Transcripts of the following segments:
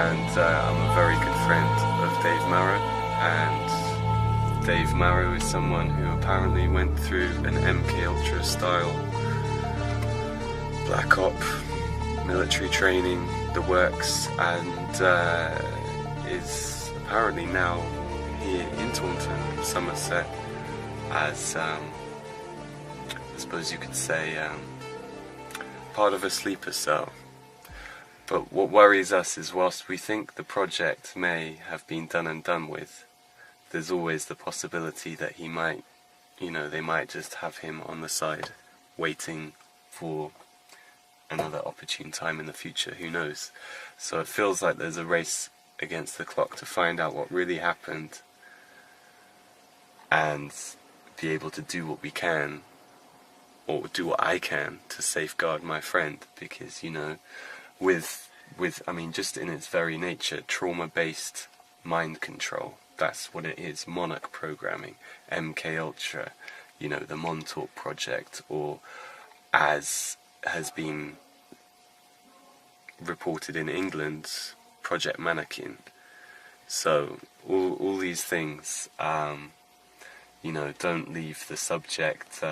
and I'm a very good friend of Dave Marrow, and Dave Marrow is someone who apparently went through an MK style Black Op military training, the works, and is apparently now here in Taunton, Somerset, as I suppose you could say part of a sleeper cell. But what worries us is, whilst we think the project may have been done and done with, there's always the possibility that he might, they might just have him on the side, waiting for another opportune time in the future, who knows. So it feels like there's a race against the clock to find out what really happened and be able to do what we can, or do what I can, to safeguard my friend, because, with I mean, just in its very nature, trauma-based mind control, that's what it is. Monarch programming, MK Ultra, the Montauk Project, or as has been reported in England, Project Mannequin. So all these things, don't leave the subject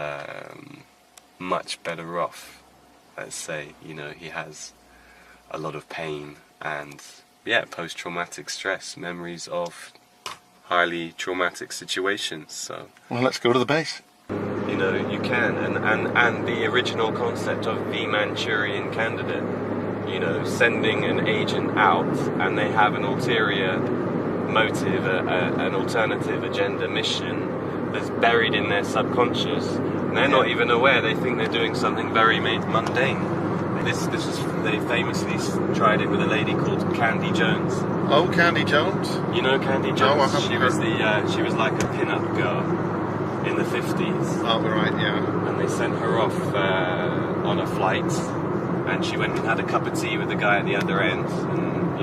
much better off. Let's say, he has a lot of pain and, post-traumatic stress, memories of highly traumatic situations. So, well, let's go to the base. You can, and the original concept of the Manchurian candidate, sending an agent out and they have an ulterior motive, an alternative agenda, mission that's buried in their subconscious, and they're not even aware. They think they're doing something very mundane. They famously tried it with a lady called Candy Jones. Oh, Candy Jones? You know Candy Jones? No, I haven't. She was like a pin-up girl in the 50s. Oh, right, yeah. And they sent her off on a flight, and she went and had a cup of tea with the guy at the other end, and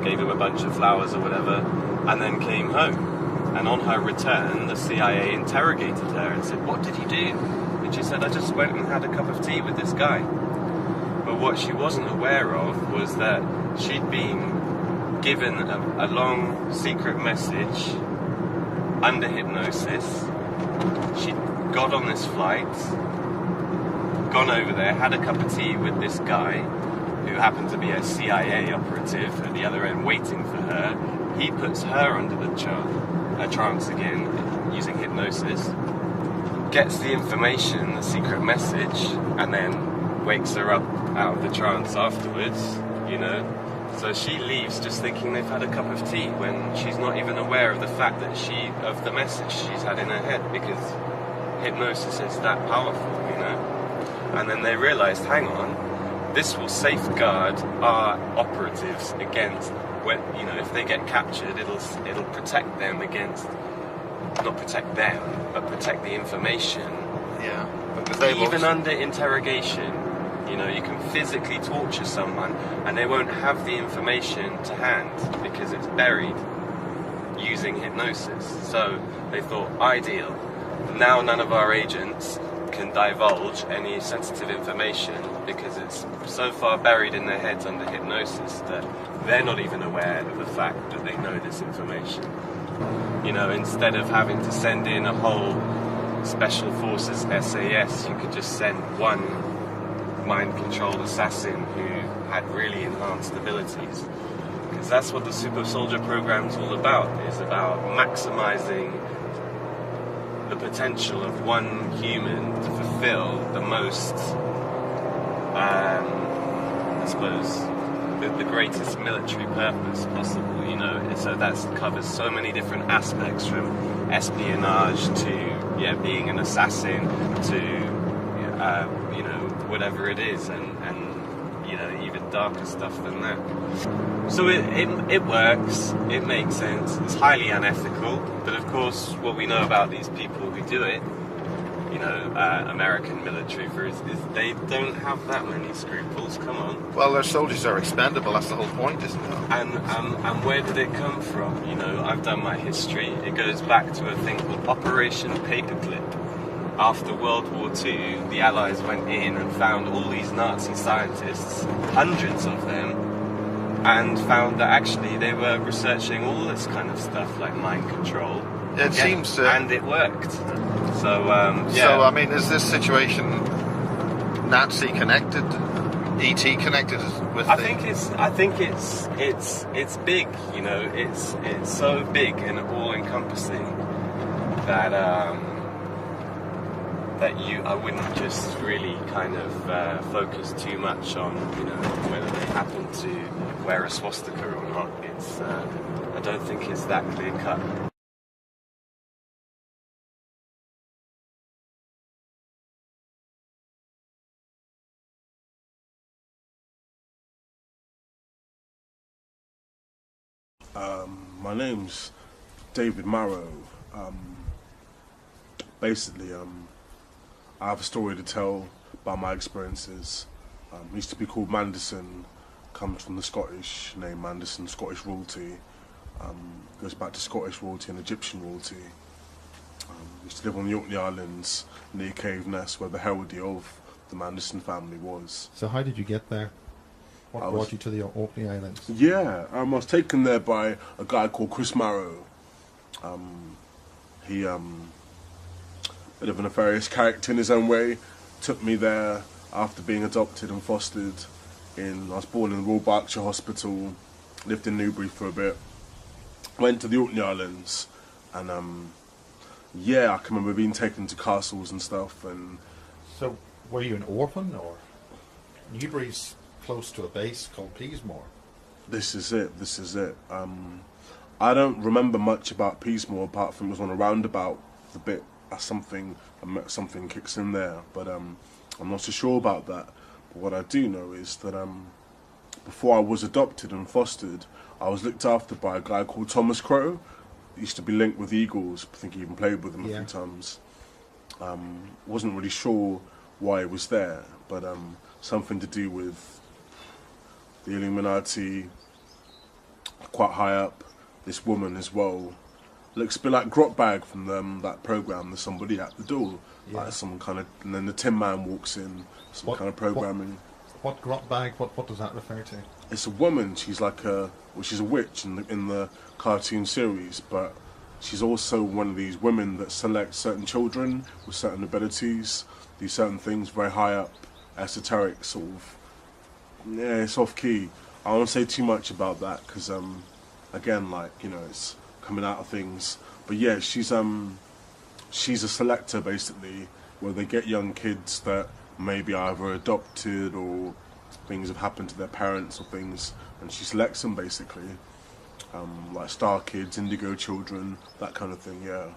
gave him a bunch of flowers or whatever, and then came home. And on her return, the CIA interrogated her and said, "What did you do?" And she said, "I just went and had a cup of tea with this guy." But what she wasn't aware of was that she'd been given a long secret message under hypnosis. She'd got on this flight, gone over there, had a cup of tea with this guy, who happened to be a CIA operative at the other end waiting for her. He puts her under the trance again, using hypnosis, gets the information, the secret message, and then wakes her up out of the trance afterwards, So she leaves just thinking they've had a cup of tea, when she's not even aware of the fact that of the message she's had in her head, because hypnosis is that powerful, And then they realised, hang on, this will safeguard our operatives against, if they get captured, it'll protect them against, not protect them, but protect the information. Yeah. Even under interrogation, you can physically torture someone and they won't have the information to hand because it's buried using hypnosis. So they thought, ideal. Now none of our agents can divulge any sensitive information because it's so far buried in their heads under hypnosis that they're not even aware of the fact that they know this information. Instead of having to send in a whole Special Forces SAS, you could just send one mind-controlled assassin who had really enhanced abilities. Because that's what the Super Soldier program's all about. It's about maximizing the potential of one human to fulfill the most, I suppose, the greatest military purpose possible, So that covers so many different aspects, from espionage to, being an assassin to, whatever it is, and even darker stuff than that. So it works, it makes sense, it's highly unethical, but of course what we know about these people who do it, American military, is they don't have that many scruples, come on. Well, their soldiers are expendable, that's the whole point, isn't it? And where did it come from? I've done my history, it goes back to a thing called Operation Paperclip. After World War II, the Allies went in and found all these Nazi scientists, hundreds of them, and found that actually they were researching all this kind of stuff like mind control. It seems and it worked. So yeah. So I mean, is this situation Nazi connected, E.T. connected with? I think it's big. You know, it's so big and all encompassing that I wouldn't just really kind of focus too much on, you know, whether they happen to wear a swastika or not. It's I don't think it's that clear cut. My name's David Marrow. Basically, I have a story to tell about my experiences. It used to be called Manderson, comes from the Scottish name Manderson, Scottish royalty. Goes back to Scottish royalty and Egyptian royalty. Used to live on the Orkney Islands near Caveness, where the heraldry of the Manderson family was. So how did you get there? What brought you to the Orkney Islands? Yeah, I was taken there by a guy called Chris Marrow. He, bit of a nefarious character in his own way, took me there after being adopted and fostered. I was born in Royal Berkshire Hospital, lived in Newbury for a bit, went to the Orkney Islands, and yeah, I can remember being taken to castles and stuff. And so, were you an orphan, or Newbury's close to a base called Peasmore? This is it. I don't remember much about Peasmore apart from it was on a roundabout. The bit something kicks in there, but I'm not so sure about that. But what I do know is that before I was adopted and fostered, I was looked after by a guy called Thomas Crow. He used to be linked with Eagles. I think he even played with them a few times. Wasn't really sure why he was there, but something to do with the Illuminati, quite high up. This woman as well looks a bit like Grotbag from that program. There's somebody at the door, like some kind of, and then the Tin Man walks in, some kind of programming. What Grotbag? What does that refer to? It's a woman. She's like she's a witch in the cartoon series, but she's also one of these women that select certain children with certain abilities, do certain things very high up, esoteric sort of. Yeah, it's off key. I don't want to say too much about that because, again, like, you know, it's coming out of things. But yeah, she's a selector basically, where they get young kids that maybe either adopted or things have happened to their parents or things, and she selects them basically, like star kids, indigo children, that kind of thing. Yeah.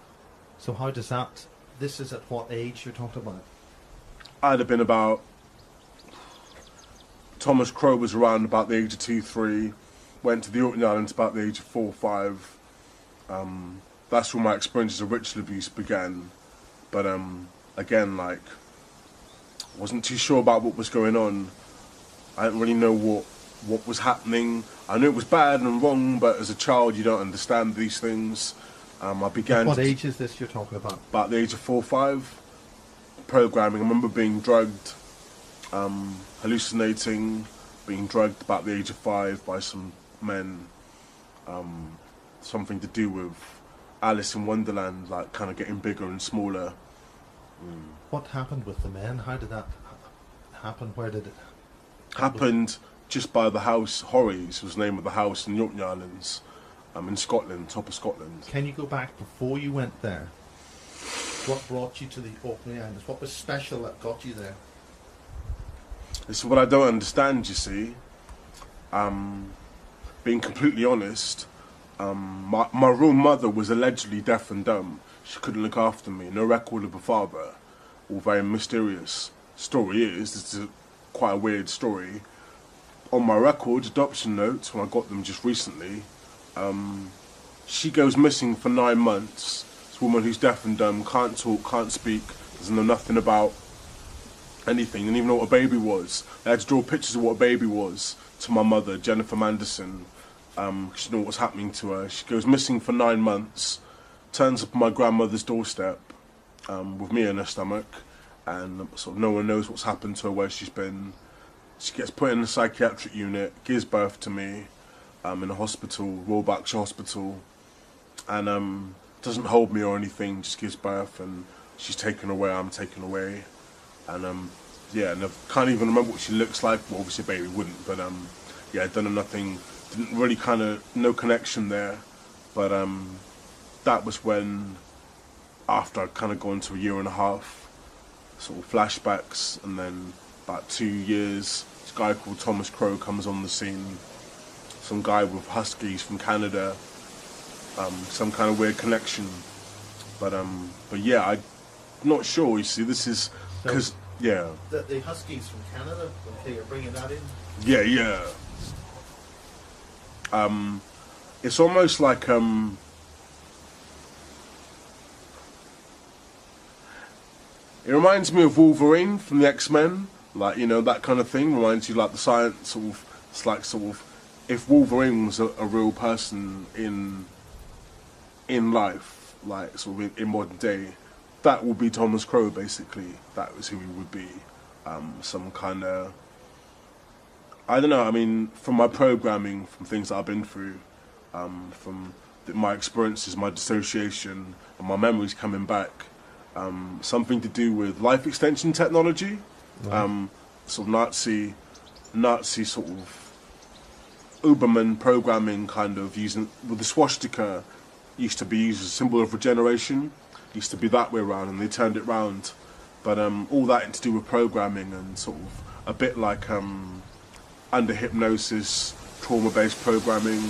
So how does that? This is at what age you're talking about? I'd have been about. Thomas Crow was around about the age of 2, 3. Went to the Orkney Islands about the age of 4, 5. That's when my experiences of ritual abuse began. But again, like, wasn't too sure about what was going on. I didn't really know what was happening. I knew it was bad and wrong, but as a child, you don't understand these things. I began. What age is this you're talking about? About the age of 4, 5. Programming. I remember being drugged. Hallucinating, being drugged about the age of 5 by some men. Something to do with Alice in Wonderland, like kind of getting bigger and smaller. What happened with the men? How did that happen? Where did it happened? Just by the house. Horries was the name of the house in the Orkney Islands, in Scotland, top of Scotland. Can you go back before you went there? What brought you to the Orkney Islands? What was special that got you there? It's what I don't understand, you see. Being completely honest, my real mother was allegedly deaf and dumb. She couldn't look after me, no record of a father. All very mysterious. Story is, this is quite a weird story. On my record, adoption notes, when I got them just recently, she goes missing for 9 months. This woman who's deaf and dumb, can't talk, can't speak, doesn't know nothing about anything, didn't even know what a baby was. I had to draw pictures of what a baby was to my mother, Jennifer Manderson, because she knew what was happening to her. She goes missing for 9 months, turns up on my grandmother's doorstep with me in her stomach, and sort of no one knows what's happened to her, where she's been. She gets put in a psychiatric unit, gives birth to me, in a hospital, Royal Berkshire Hospital, and doesn't hold me or anything, just gives birth, and she's taken away, I'm taken away, and yeah, and I can't even remember what she looks like. Well, obviously a baby wouldn't, but yeah, done nothing, didn't really kind of, no connection there, but that was when, after I'd kind of gone to a year and a half, sort of flashbacks, and then about 2 years, this guy called Thomas Crow comes on the scene, some guy with Huskies from Canada, some kind of weird connection, but yeah, I'm not sure, you see, this is, because, yeah. The Huskies from Canada, okay, you're bringing that in? Yeah, yeah. It's almost like, it reminds me of Wolverine from the X-Men, like, you know, that kind of thing. Reminds you like the science sort of. It's like sort of, if Wolverine was a real person in life, like sort of in modern day, that would be Thomas Crow. Basically, that was who he would be. Some kind of, I don't know. I mean, from my programming, from things that I've been through, from my experiences, my dissociation, and my memories coming back. Something to do with life extension technology, Right. sort of Nazi sort of Uberman programming, kind of using with the swastika used to be used as a symbol of regeneration, used to be that way around, and they turned it round. But all that to do with programming and sort of a bit like under hypnosis, trauma-based programming.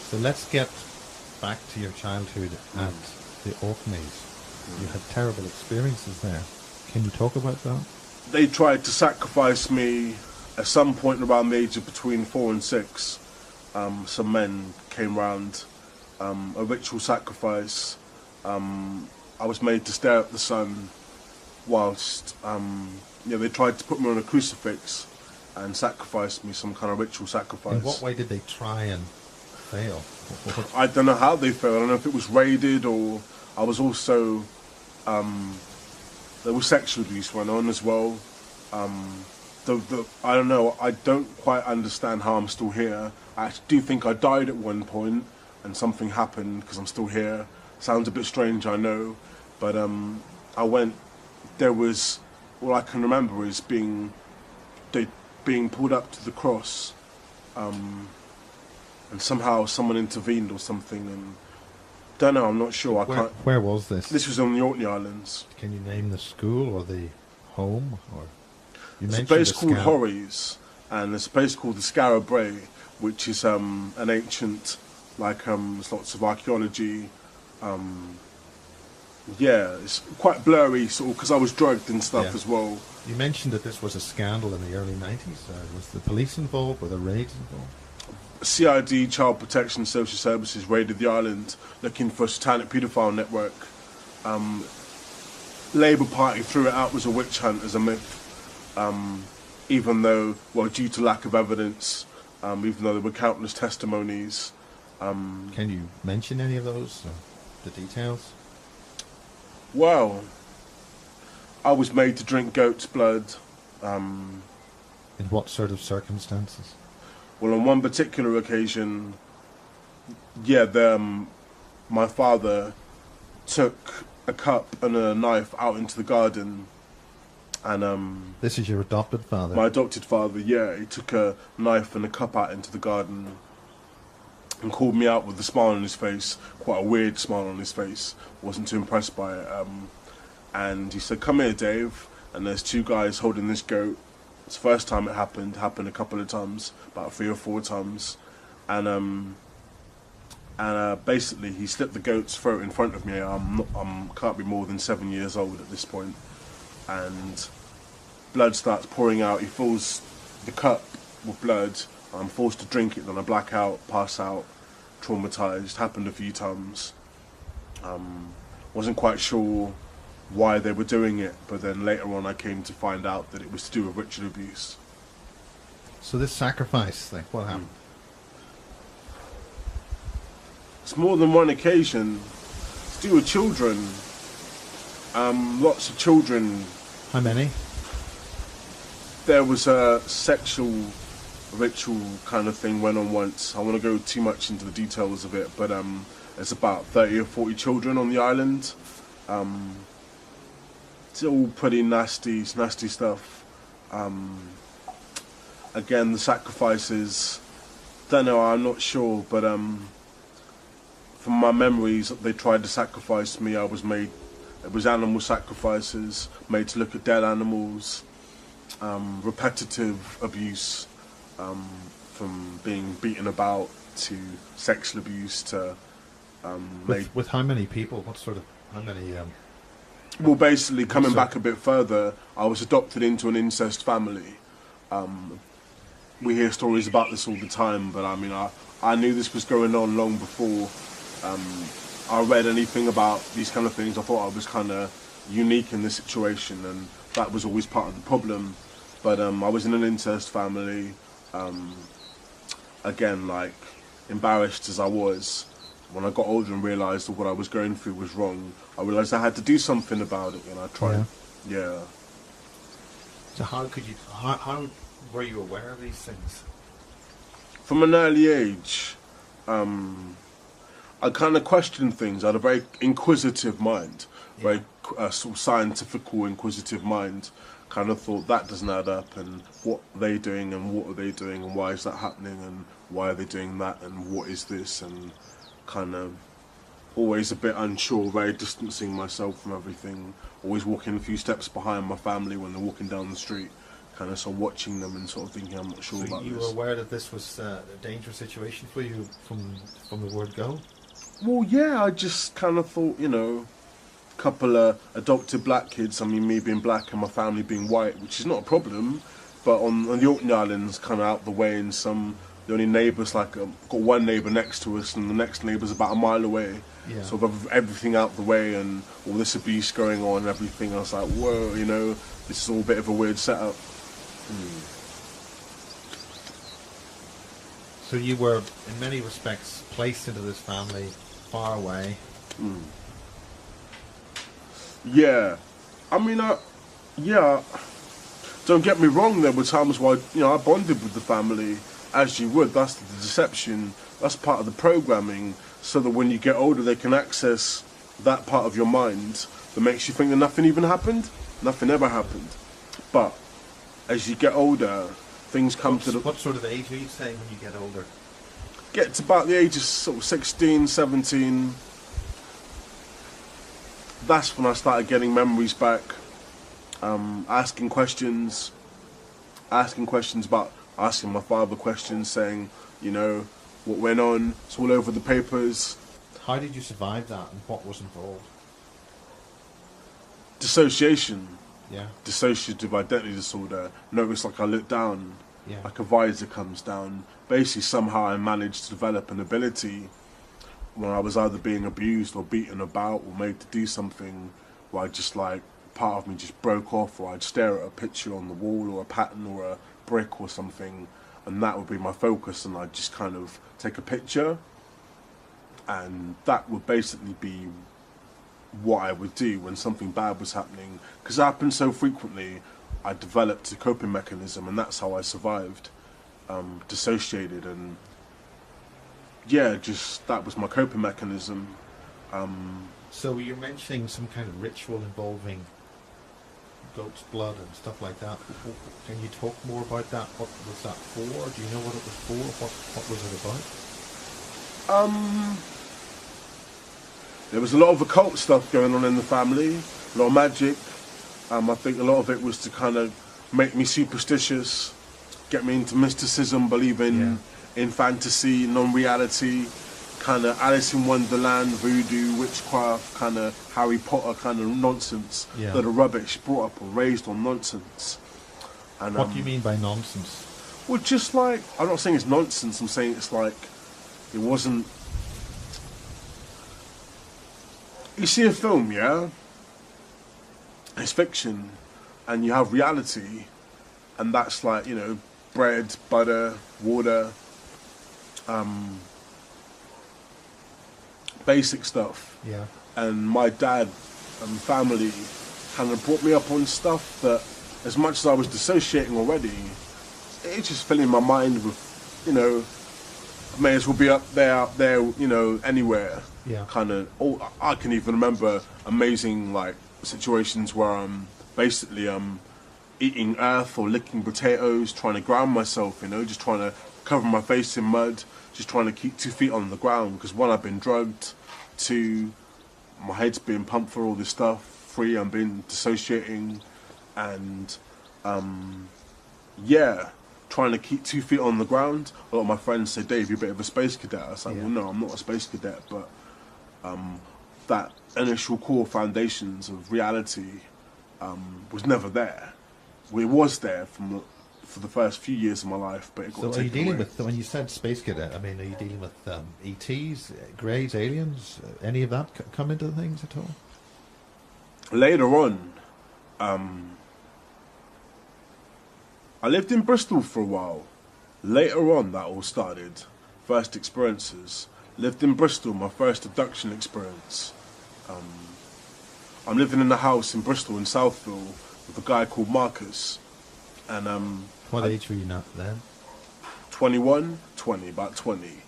So let's get back to your childhood at the Orkneys. You had terrible experiences there. Can you talk about that? They tried to sacrifice me at some point around the age of between 4 and 6. Some men came round, a ritual sacrifice. I was made to stare at the sun whilst, they tried to put me on a crucifix and sacrifice me, some kind of ritual sacrifice. In what way did they try and fail? I don't know how they failed. I don't know if it was raided or I was also, there was sexual abuse went on as well. I don't know, I don't quite understand how I'm still here. I actually do think I died at one point and something happened because I'm still here. Sounds a bit strange, I know, but there was, all I can remember is being pulled up to the cross, and somehow someone intervened or something, and don't know, I'm not sure. Where was this? This was on the Orkney Islands. Can you name the school or the home? Or you There's a mentioned place the called Scout. Horries, and there's a place called the Scarab Bray, which is an ancient, like there's lots of archaeology. Yeah, it's quite blurry, sort of, because I was drugged and stuff Yeah. as well. You mentioned that this was a scandal in the early 90s. Was the police involved? Were the raids involved? CID, Child Protection Social Services, raided the island looking for a satanic paedophile network. Labour Party threw it out as a witch hunt, as a myth, even though, well, due to lack of evidence, even though there were countless testimonies. Can you mention any of those? The details? Well, I was made to drink goat's blood. In what sort of circumstances? Well, on one particular occasion, yeah, my father took a cup and a knife out into the garden, and This is your adopted father. my adopted father, yeah, he took a knife and a cup out into the garden and called me out with a smile on his face, quite a weird smile on his face, wasn't too impressed by it, and he said, "Come here, Dave," and there's two guys holding this goat. It's the first time it happened a couple of times, about 3 or 4 times, and basically he slit the goat's throat in front of me. Can't be more than 7 years old at this point, and blood starts pouring out. He fills the cup with blood. I'm forced to drink it, then I black out, pass out, traumatized. Happened a few times. Wasn't quite sure why they were doing it, but then later on I came to find out that it was to do with ritual abuse. So this sacrifice thing, what happened? It's more than one occasion. It's to do with children. Lots of children. How many? There was a sexual ritual kind of thing went on once. I want to go too much into the details of it, but it's about 30 or 40 children on the island. It's all pretty nasty stuff. Again, the sacrifices, don't know, I'm not sure, but from my memories, they tried to sacrifice me. It was animal sacrifices, made to look at dead animals, repetitive abuse, from being beaten about to sexual abuse to with how many people? What sort of, how many? Well, basically, coming back a bit further, I was adopted into an incest family. We hear stories about this all the time, but I mean, I knew this was going on long before I read anything about these kind of things. I thought I was kind of unique in this situation, and that was always part of the problem. But I was in an incest family. Again, like, embarrassed as I was, when I got older and realised that what I was going through was wrong, I realised I had to do something about it, and I tried. Yeah. So how could you? How were you aware of these things? From an early age, I kind of questioned things. I had a very inquisitive mind, very sort of scientifical, inquisitive mind. Kind of thought that doesn't add up, and what are they doing, and what are they doing, and why is that happening, and why are they doing that, and what is this, and kind of always a bit unsure, very distancing myself from everything, always walking a few steps behind my family when they're walking down the street, kind of sort of watching them and sort of thinking I'm not sure about this. So you were aware that this was a dangerous situation for you from the word go? Well, yeah, I just kind of thought, you know, a couple of adopted black kids, I mean, me being black and my family being white, which is not a problem, but on the Orkney Islands, kind of out the way, and the only neighbours, like, got one neighbour next to us, and the next neighbour's about a mile away. Yeah. Sort of everything out the way, and all this abuse going on and everything. I was like, whoa, you know, this is all a bit of a weird setup. So you were, in many respects, placed into this family far away. Yeah. I mean, don't get me wrong, there were times where, you know, I bonded with the family, as you would. That's the deception. That's part of the programming, so that when you get older, they can access that part of your mind that makes you think that nothing even happened. Nothing ever happened. But as you get older, things come to the... What sort of age are you saying when you get older? Get to about the age of sort of 16, 17. That's when I started getting memories back. Asking questions about... Asking my father questions, saying, you know, what went on. It's all over the papers. How did you survive that, and what was involved? Dissociation. Yeah. Dissociative identity disorder. Notice, like, I look down, like a visor comes down. Basically, somehow I managed to develop an ability when I was either being abused or beaten about or made to do something where I just, like, part of me just broke off, or I'd stare at a picture on the wall or a pattern or a brick or something, and that would be my focus, and I'd just kind of take a picture, and that would basically be what I would do when something bad was happening. Because it happened so frequently, I developed a coping mechanism, and that's how I survived. Dissociated, and yeah, just that was my coping mechanism. So you're mentioning some kind of ritual involving goat's blood and stuff like that. Can you talk more about that? What was that for? Do you know what it was for? What was it about? There was a lot of occult stuff going on in the family, a lot of magic. I think a lot of it was to kind of make me superstitious, get me into mysticism, believing in fantasy, non-reality, kind of Alice in Wonderland, voodoo, witchcraft, kind of Harry Potter kind of nonsense that are rubbish, brought up or raised on nonsense. And what do you mean by nonsense? Well, just like, I'm not saying it's nonsense, I'm saying it's like, it wasn't... You see a film, yeah? It's fiction, and you have reality, and that's like, you know, bread, butter, water, basic stuff. Yeah. And my dad and family kind of brought me up on stuff that, as much as I was dissociating already, it's just filling my mind with, you know, I may as well be up there, you know, anywhere. Yeah. Kind of. Oh, I can even remember amazing like situations where I'm basically eating earth or licking potatoes, trying to ground myself. You know, just trying to cover my face in mud, just trying to keep 2 feet on the ground. Because one, I've been drugged. 2, my head's being pumped for all this stuff. 3, I'm being dissociating, and yeah, trying to keep 2 feet on the ground. A lot of my friends say, Dave, you're a bit of a space cadet. I was like, well, no, I'm not a space cadet, but that initial core foundations of reality was never there. Well, it was there for the first few years of my life, but it got taken So are you dealing away. with, when you said space cadet, I mean, are you dealing with ETs, greys, aliens, any of that come into things at all? Later on, I lived in Bristol for a while. Later on, that all started. First experiences. Lived in Bristol, my first abduction experience. I'm living in a house in Bristol, in Southville, with a guy called Marcus. And What age were you not then? 21, 20, about 20.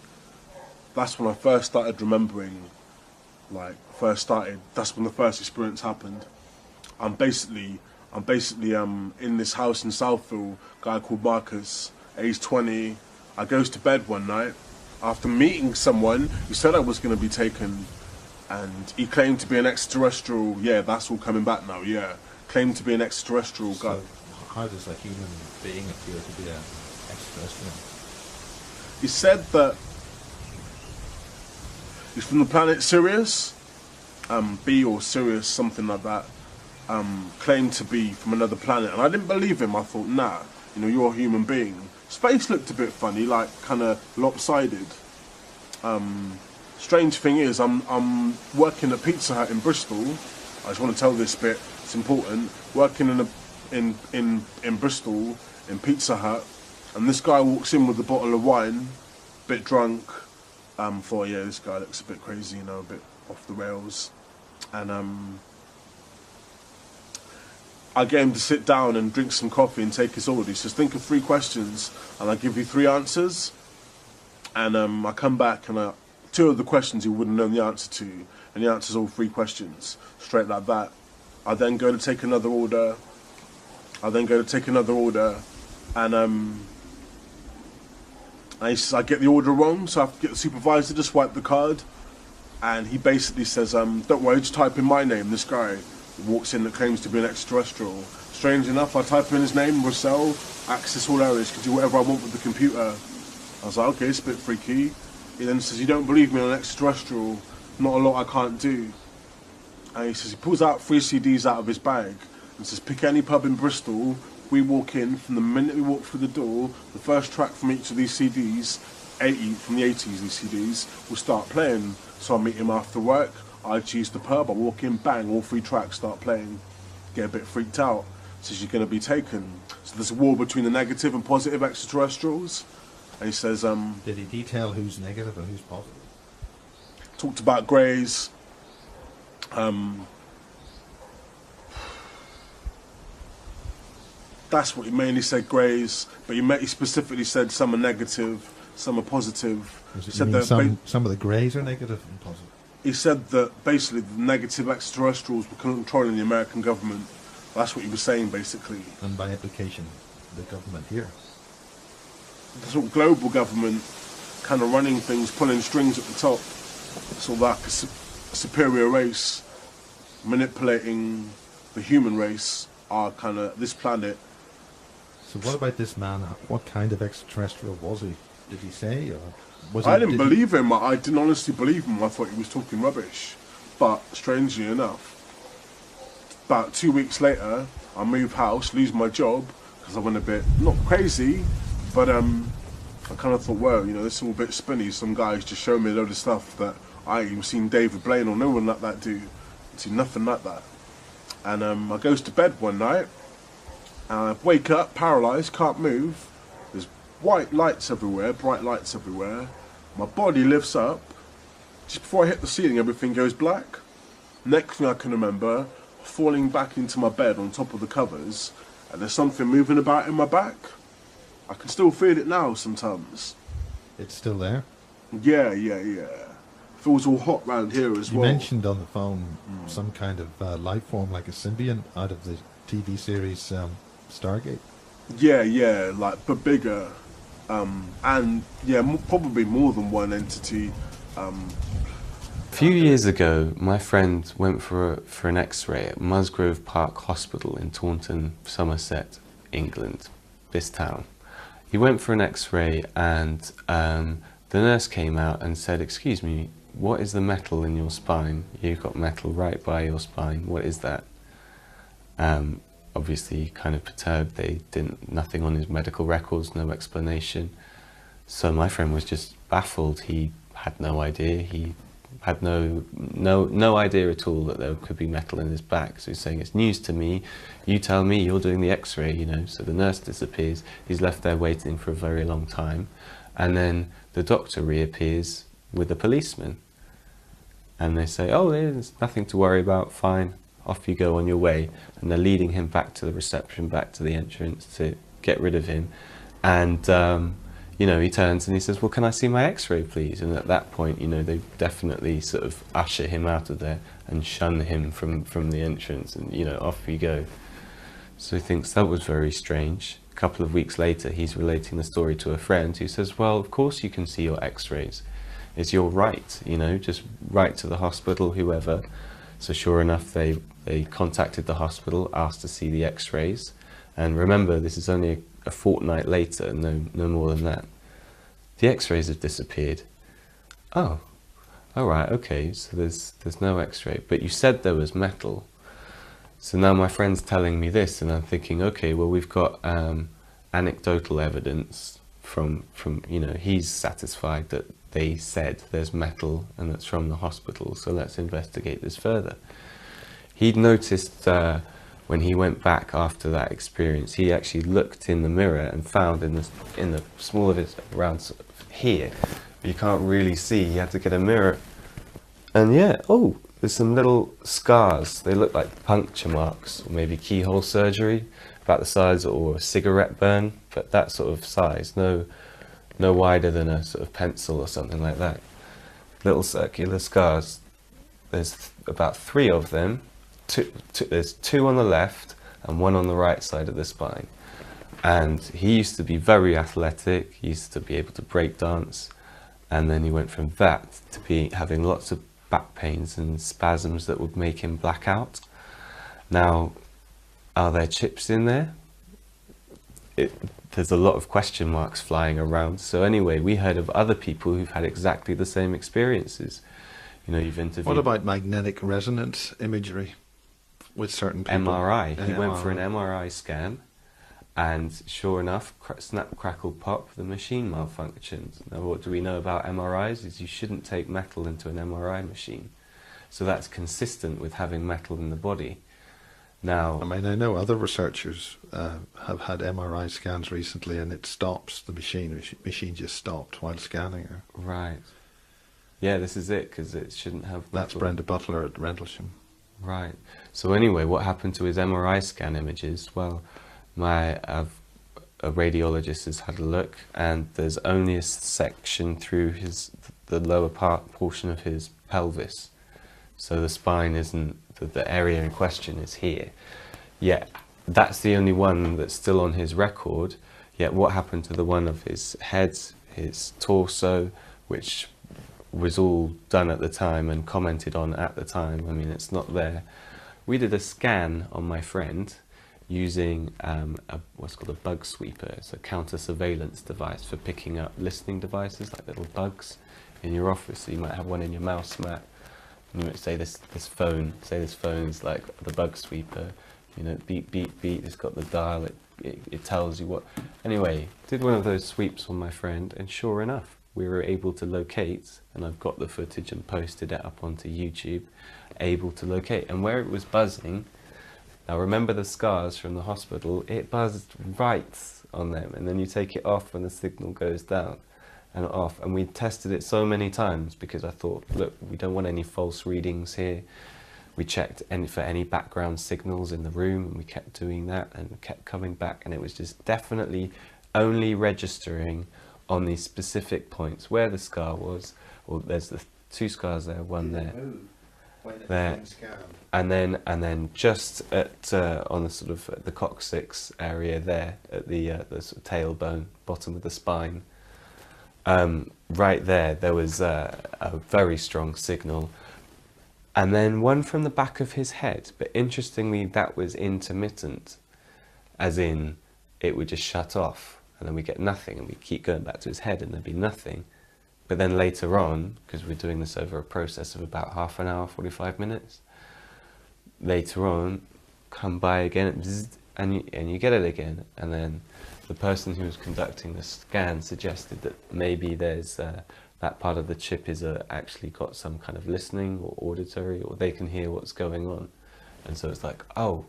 That's when I first started remembering, that's when the first experience happened. I'm basically in this house in Southville, guy called Marcus, age 20. I goes to bed one night after meeting someone who said I was going to be taken, and he claimed to be an extraterrestrial. Yeah, that's all coming back now, yeah. Claimed to be an extraterrestrial guy. So how does a human being appear to be an extraterrestrial? He said that he's from the planet Sirius, B or Sirius, something like that. Claimed to be from another planet, and I didn't believe him. I thought, nah, you know, you're a human being. His face looked a bit funny, like kind of lopsided. Strange thing is, I'm working at Pizza Hut in Bristol. I just want to tell this bit; it's important. Working in Bristol in Pizza Hut, and this guy walks in with a bottle of wine, bit drunk. Thought, yeah, this guy looks a bit crazy, you know, a bit off the rails, and I get him to sit down and drink some coffee and take his order. He says, think of 3 questions and I give you 3 answers. And I come back and 2 of the questions he wouldn't know the answer to, and he answers all 3 questions straight like that. I then go to take another order. And he says, I get the order wrong, so I have to get the supervisor to swipe the card. And he basically says, don't worry, just type in my name. This guy walks in that claims to be an extraterrestrial. Strange enough, I type in his name, Russell, access all areas, can do whatever I want with the computer. I was like, okay, it's a bit freaky. He then says, you don't believe me, I'm an extraterrestrial, not a lot I can't do. And he says, he pulls out 3 CDs out of his bag and says, pick any pub in Bristol, we walk in, from the minute we walk through the door, the first track from each of these CDs, from the 80s, these CDs, will start playing. So I meet him after work, I choose the pub, I walk in, bang, all 3 tracks start playing. Get a bit freaked out. Says you're going to be taken. So there's a war between the negative and positive extraterrestrials. And he says, Did he detail who's negative and who's positive? talked about greys. That's what he mainly said, greys. But he specifically said some are negative, some are positive. Was it, Said you mean that some of the greys are negative and positive? he said that basically the negative extraterrestrials were controlling the American government. That's what he was saying, basically. And by implication, the government here. The sort of global government kind of running things, pulling strings at the top. Sort of like a superior race manipulating the human race, our kind of, this planet. So what about this man? What kind of extraterrestrial was he? Did he say? Or was I didn't believe him. I didn't honestly believe him. I thought he was talking rubbish. But strangely enough, about 2 weeks later, I move house, lose my job, because I went a bit, not crazy, but I kind of thought, well, you know, this is all a bit spinny. Some guys just showed me a load of stuff that I ain't even seen David Blaine or no one like that do. Seen nothing like that. And I goes to bed one night, and I wake up, paralysed, can't move. There's white lights everywhere, bright lights everywhere. My body lifts up. Just before I hit the ceiling, everything goes black. Next thing I can remember, falling back into my bed on top of the covers, and there's something moving about in my back. I can still feel it now sometimes. It's still there. Yeah. Feels all hot round here as You well. mentioned on the phone some kind of life form, like a symbiont out of the TV series Stargate. Yeah, like but bigger, and yeah, probably more than one entity. A few years ago, my friend went for an X-ray at Musgrove Park Hospital in Taunton, Somerset, England, this town. He went for an X-ray, and the nurse came out and said, "Excuse me, what is the metal in your spine? You've got metal right by your spine. What is that?" Obviously, kind of perturbed. They didn't, nothing on his medical records, no explanation. So my friend was just baffled. He had no idea. He had no idea at all that there could be metal in his back. So he's saying, "It's news to me. You tell me, you're doing the X-ray, you know." So the nurse disappears. He's left there waiting for a very long time, and then the doctor reappears with a policeman, and they say, "Oh, there's nothing to worry about. Fine. Off you go on your way." And they're leading him back to the reception, back to the entrance to get rid of him. And you know, he turns and he says, "Well, can I see my X-ray, please?" And at that point, you know, they definitely sort of usher him out of there and shun him from the entrance, and you know, off you go. So he thinks that was very strange. A couple of weeks later, he's relating the story to a friend who says, "Well, of course you can see your X-rays. It's your right, you know, just write to the hospital, whoever." So sure enough, they contacted the hospital, asked to see the X-rays, and remember, this is only a fortnight later, no more than that. The X-rays have disappeared. Oh, all right, okay, so there's no X-ray, but you said there was metal. So now my friend's telling me this, and I'm thinking, okay, well, we've got anecdotal evidence from you know, he's satisfied that they said there's metal and that's from the hospital, so let's investigate this further. He'd noticed when he went back after that experience, he actually looked in the mirror and found in the small of his, around here, you can't really see, he had to get a mirror, and yeah, oh, there's some little scars. They look like puncture marks, or maybe keyhole surgery, about the size, or a cigarette burn, but that sort of size, no wider than a sort of pencil or something like that. Little circular scars. There's about 3 of them. There's 2 on the left and 1 on the right side of the spine. And he used to be very athletic. He used to be able to break dance, and then he went from that to having lots of back pains and spasms that would make him black out. Now, are there chips in there? There's a lot of question marks flying around. So anyway, we heard of other people who've had exactly the same experiences. You know, you've interviewed... What about magnetic resonance imagery with certain people? MRI. He went for an MRI scan, and sure enough, snap, crackle, pop, the machine malfunctioned. Now, what do we know about MRIs is you shouldn't take metal into an MRI machine. So that's consistent with having metal in the body. Now, I mean, I know other researchers have had MRI scans recently, and it stops the machine. The machine just stopped while scanning her. Right. Yeah, this is it, because it shouldn't have metal. That's Brenda Butler at Rendlesham. Right. So anyway, what happened to his MRI scan images? Well, a radiologist has had a look, and there's only a section through the lower portion of his pelvis. So the spine isn't, the area in question is here. Yet, that's the only one that's still on his record. Yet what happened to the one of his head, his torso, which was all done at the time and commented on at the time? I mean, it's not there. We did a scan on my friend using what's called a bug sweeper. It's a counter surveillance device for picking up listening devices, like little bugs in your office. So you might have one in your mouse mat. You might say this phone is like the bug sweeper, you know, beep, beep, beep, it's got the dial, it tells you what. Anyway, did one of those sweeps on my friend, and sure enough, we were able to locate, and I've got the footage and posted it up onto YouTube, able to locate. And where it was buzzing, now remember the scars from the hospital, it buzzed right on them, and then you take it off when the signal goes down. And off, and we tested it so many times because I thought, look, we don't want any false readings here. We checked for any background signals in the room, and we kept doing that and kept coming back, and it was just definitely only registering on these specific points where the scar was, or there's the 2 scars there, one there, there, and then just at on the sort of the coccyx area there, at the sort of tailbone, bottom of the spine, right there was a very strong signal, and then one from the back of his head, but interestingly that was intermittent, as in it would just shut off and then we get nothing, and we keep going back to his head and there'd be nothing. But then later on, because we're doing this over a process of about half an hour, 45 minutes, later on, come by again, and you get it again. And then the person who was conducting the scan suggested that maybe there's that part of the chip is actually got some kind of listening or auditory, or they can hear what's going on. And so it's like, oh,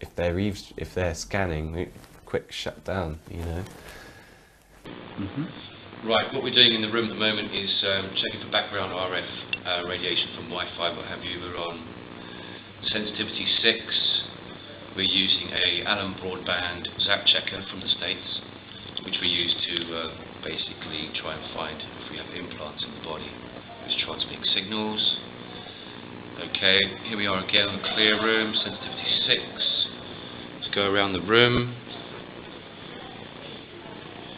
if they're scanning, quick shut down, you know. Right, what we're doing in the room at the moment is checking for background RF radiation from Wi-Fi, what have you. We're on sensitivity 6. We're using a Allen broadband zap checker from the States, which we use to basically try and find if we have implants in the body which transmit signals. Okay, here we are again in the clear room, sensitivity 6. Let's go around the room.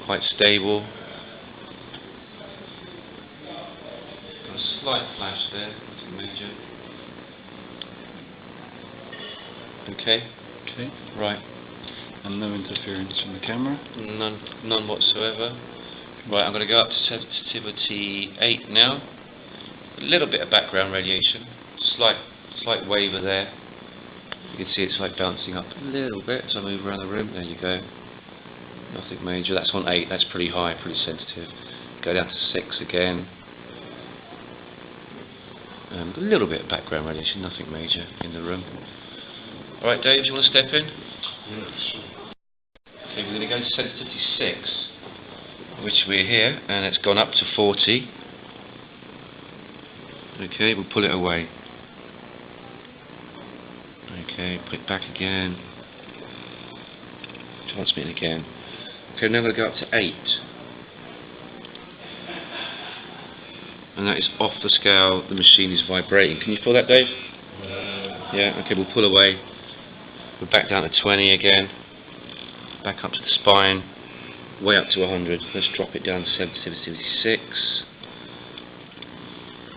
Quite stable. Got a slight flash there, nothing major. Okay. Okay. Right. And no interference from the camera? None whatsoever. Right, I'm going to go up to sensitivity 8 now. A little bit of background radiation. Slight waver there. You can see it's like bouncing up a little bit as I move around the room. There you go. Nothing major. That's on 8. That's pretty high, pretty sensitive. Go down to 6 again. A little bit of background radiation. Nothing major in the room. All right, Dave, do you want to step in? Yeah, sure. Okay, we're going to go to sensitivity 6, which we're here, and it's gone up to 40. Okay, we'll pull it away. Okay, put it back again. Transmit it again. Okay, now we're going to go up to 8. And that is off the scale, the machine is vibrating. Can you feel that, Dave? Yeah, okay, we'll pull away. We're back down to 20 again. Back up to the spine. Way up to 100. Let's drop it down to sensitivity 6.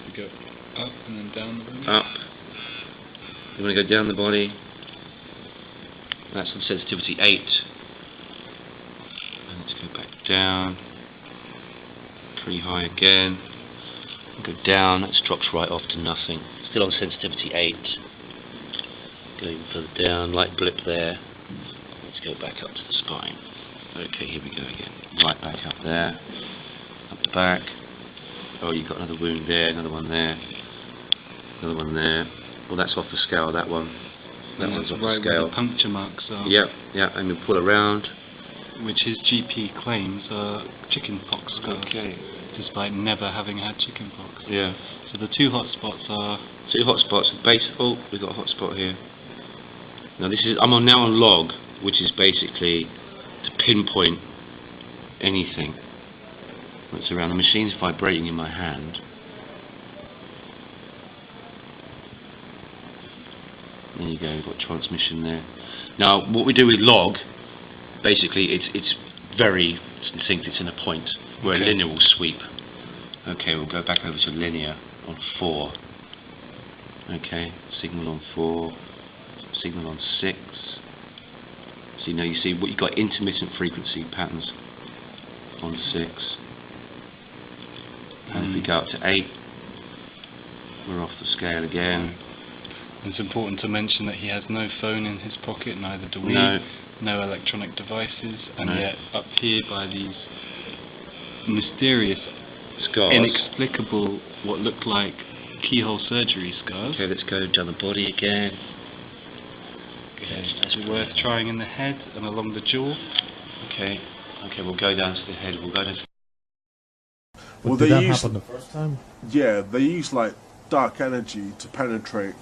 We go up and then down the body? Up. You want to go down the body. That's on sensitivity 8. And let's go back down. Pretty high again. Go down. That drops right off to nothing. Still on sensitivity 8. Go even further down. Light blip there. Let's go back up to the spine. Okay, here we go again. Right back up there. Up the back. Oh, you've got another wound there. Another one there. Another one there. Well, that's off the scale, that one. That one's off the scale. Where the puncture marks are. Yep, and we pull around. Which his GP claims are chicken pox scars. Okay. Despite never having had chicken pox. Yeah. So the 2 hot spots are... 2 hot spots. Oh, we've got a hot spot here. Now this is, I'm now on log, which is basically to pinpoint anything that's around. The machine's vibrating in my hand. There you go, you've got transmission there. Now, what we do with log, basically, it's very distinct. It's in a point where a linear will sweep. Okay, we'll go back over to linear on 4. Okay, signal on 4, signal on 6. So now you see what you've got intermittent frequency patterns on 6. And if we go up to 8, we're off the scale again. It's important to mention that he has no phone in his pocket, neither do we. No electronic devices, and yet up here by these mysterious, scars, inexplicable, what look like keyhole surgery scars. Okay, let's go down the body again. Okay, is it worth trying in the head and along the jaw? Okay, we'll go down to the head. We'll go down. Well, did that happen the first time? Yeah, they use like dark energy to penetrate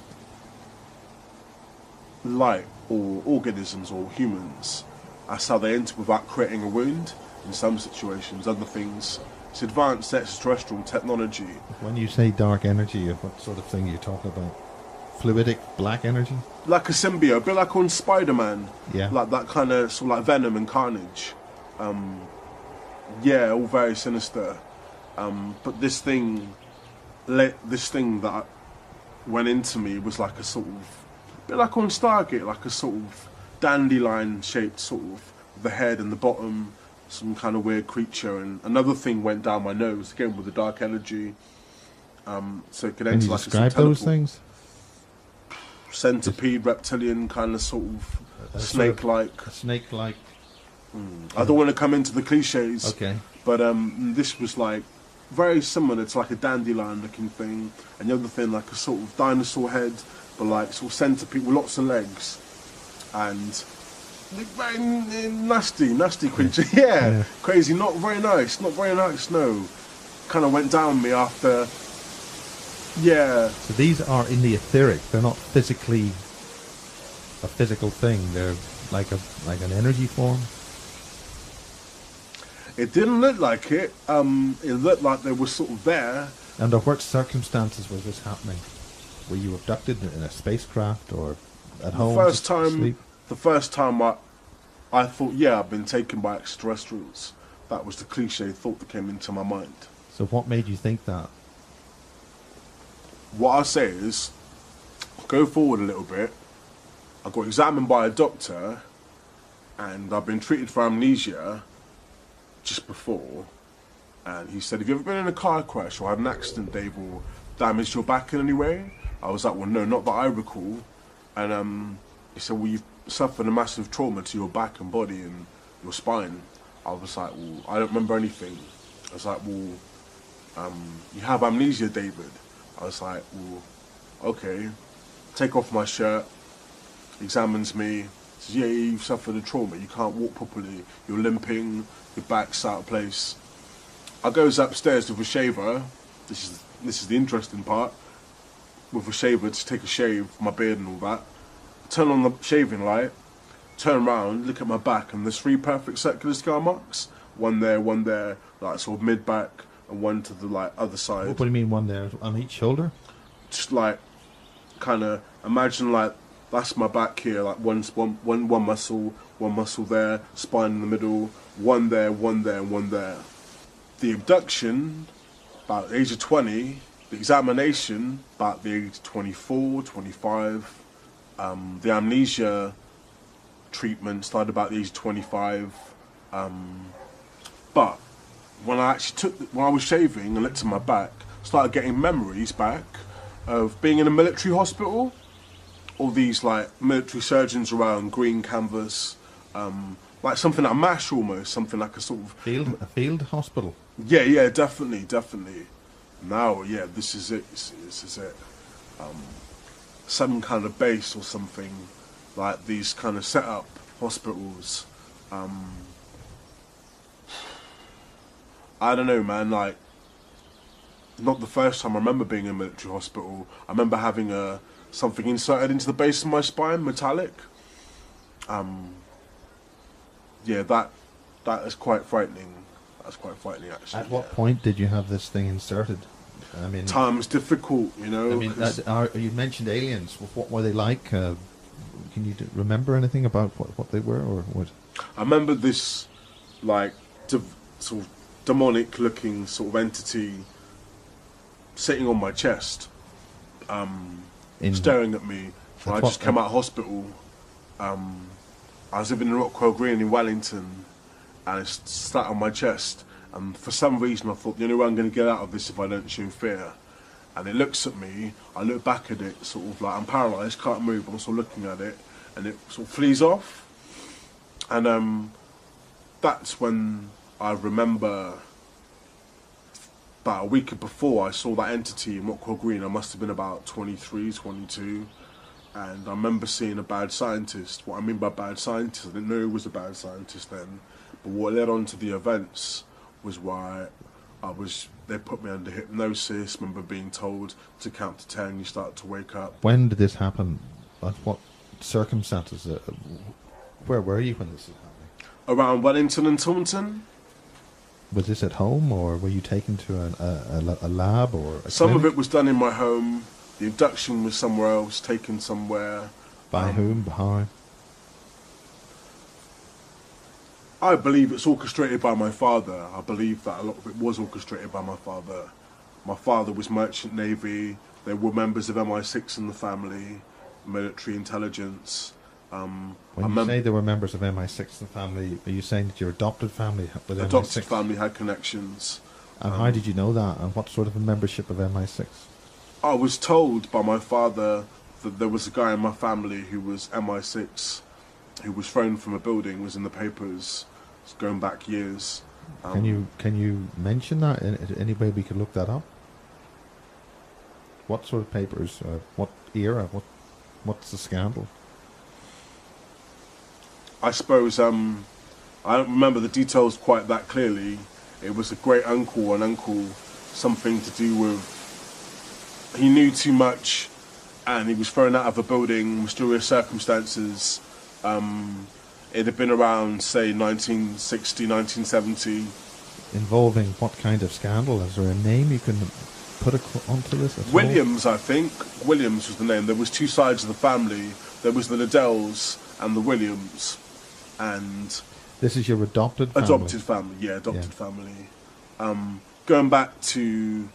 light or organisms or humans, That's how they enter without creating a wound in some situations. Other things, it's advanced extraterrestrial technology. When you say dark energy, what sort of thing are you talking about? Fluidic black energy? Like a symbiote, a bit like on Spider-Man. Yeah. Like that kind of, sort of like Venom and Carnage. Yeah, all very sinister. But this thing that went into me was like a sort of, a bit like on Stargate, like a sort of dandelion-shaped sort of, the head and the bottom, some kind of weird creature, and another thing went down my nose, again with the dark energy. So it could Can enter you like describe a those things? Centipede, reptilian, kind of sort of snake-like. Snake-like. I don't want to come into the cliches. Okay. But this was like very similar to like a dandelion-looking thing, and the other thing like a sort of dinosaur head, but like sort of centipede with lots of legs, and very nasty creature. Yeah, crazy, not very nice, no. Kind of went down me after. Yeah. So these are in the etheric. They're not physically a physical thing. They're like an energy form. It didn't look like it. It looked like they were sort of there. Under what circumstances was this happening? Were you abducted in a spacecraft or at home? The first time I thought, yeah, I've been taken by extraterrestrials. That was the cliche thought that came into my mind. So what made you think that? What I say is, go forward a little bit. I got examined by a doctor, and I've been treated for amnesia just before. And he said, have you ever been in a car crash or had an accident, Dave, or damaged your back in any way? I was like, well, no, not that I recall. And he said, well, you've suffered a massive trauma to your back and body and your spine. I was like, well, I don't remember anything. I was like, well, you have amnesia, David. I was like, well, okay. Take off my shirt, examines me, says, yeah, you've suffered a trauma, you can't walk properly, you're limping, your back's out of place. I goes upstairs with a shaver, this is the interesting part, with a shaver to take a shave, my beard and all that. Turn on the shaving light, turn around, look at my back, and there's 3 perfect circular scar marks. One there, like sort of mid-back, and one to the like other side. What do you mean one there? On each shoulder? Just like, kind of, imagine like, that's my back here, like one muscle there, spine in the middle, one there, and one there. The abduction, about the age of 20, the examination, about the age of 24, 25, the amnesia treatment started about the age of 25, but when I actually when I was shaving and looked at my back, started getting memories back of being in a military hospital. All these like military surgeons around, green canvas, like something like a MASH almost, something like a sort of field hospital. Yeah, definitely. Now, yeah, this is it. This is it. Some kind of base or something, like these kind of set up hospitals. I don't know, man, like, not the first time I remember being in a military hospital. I remember having something inserted into the base of my spine, metallic. Yeah, that is quite frightening. That's quite frightening, actually. At what point did you have this thing inserted? I mean, time's difficult, you know. I mean, you mentioned aliens. What were they like? Can you remember anything about what they were, or what? I remember this, like, sort of demonic-looking sort of entity sitting on my chest, staring at me. When I just came out of hospital. I was living in Rockwell Green in Wellington, and it sat on my chest. And for some reason, I thought the only way I'm going to get out of this is if I don't show fear. And it looks at me. I look back at it, sort of like I'm paralysed, can't move. I'm sort of looking at it, and it sort of flees off. And that's when I remember. About a week before I saw that entity in Rockwell Green, I must have been about 23, 22, and I remember seeing a bad scientist. What I mean by bad scientist, I didn't know he was a bad scientist then, but what led on to the events was why they put me under hypnosis. I remember being told to count to 10, you start to wake up. When did this happen? At what circumstances? Where were you when this was happening? around Wellington and Taunton. Was this at home, or were you taken to a lab or a Some of clinic? it was done in my home. The abduction was somewhere else, taken somewhere. By whom? How? I believe it's orchestrated by my father. I believe that a lot of it was orchestrated by my father. My father was Merchant Navy. There were members of MI6 in the family, military intelligence. When you say there were members of MI6 in the family, are you saying that your adopted family with MI6? Adopted family had connections. And how did you know that? And what sort of a membership of MI6? I was told by my father that there was a guy in my family who was MI6, who was thrown from a building, was in the papers. It's going back years. Can you mention that? Any way we could look that up? What sort of papers? What era? What's the scandal? I suppose I don't remember the details quite that clearly. It was a great uncle, something to do with he knew too much, and he was thrown out of a building, mysterious circumstances. It had been around, say, 1960, 1970. Involving what kind of scandal? Is there a name you can put onto this at all? Williams, I think. Williams was the name. There was two sides of the family. There was the Liddells and the Williams. And this is your adopted family? Adopted family, yeah, adopted family. Going back to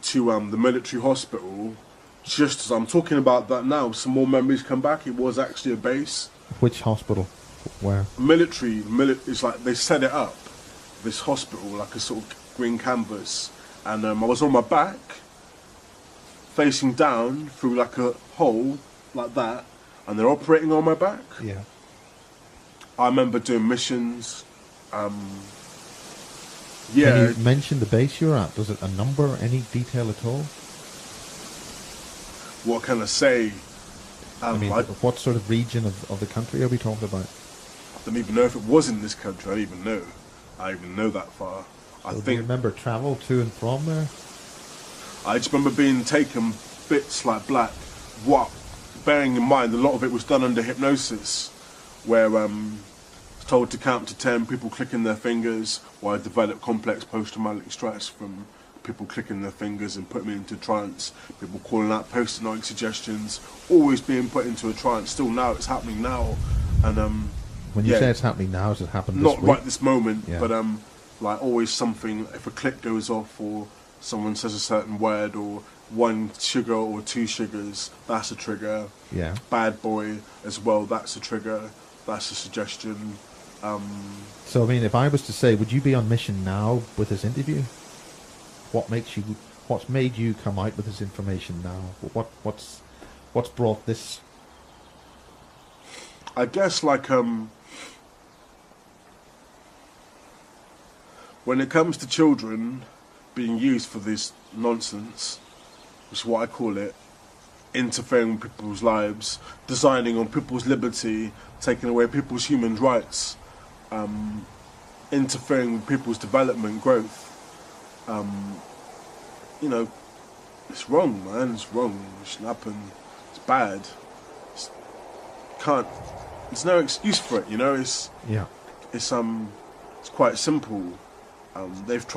the military hospital, just as I'm talking about that now, some more memories come back. It was actually a base. Which hospital? Where? Military. It's like they set it up, this hospital, like a sort of green canvas. And I was on my back, facing down through like a hole, like that, and they're operating on my back. Yeah. I remember doing missions. Yeah. Can you mention the base you're at? Does it a number, any detail at all? What can I say? I mean, what sort of region of the country are we talking about? I don't even know if it was in this country. I don't even know. I even know that far. Do you remember travel to and from there? I just remember being taken bits like black. What? Bearing in mind, a lot of it was done under hypnosis, where told to count to 10, people clicking their fingers, while I developed complex post-traumatic stress from people clicking their fingers and putting me into trance, people calling out post-traumatic suggestions, always being put into a trance. Still now, it's happening now. And when you say it's happening now, has it happened this not week? right this moment, Yeah. but like always something, if a click goes off or someone says a certain word or 1 sugar or 2 sugars, that's a trigger. Yeah. Bad boy as well, that's a trigger, that's a suggestion. So I mean, if I was to say, would you be on mission now with this interview? What's made you come out with this information now? What's brought this? I guess like when it comes to children being used for this nonsense, which is what I call it, interfering with people's lives, designing on people's liberty, taking away people's human rights, interfering with people's development, growth. You know, it's wrong, man. It's wrong. It shouldn't happen. It's bad. There's no excuse for it. You know, it's quite simple. They've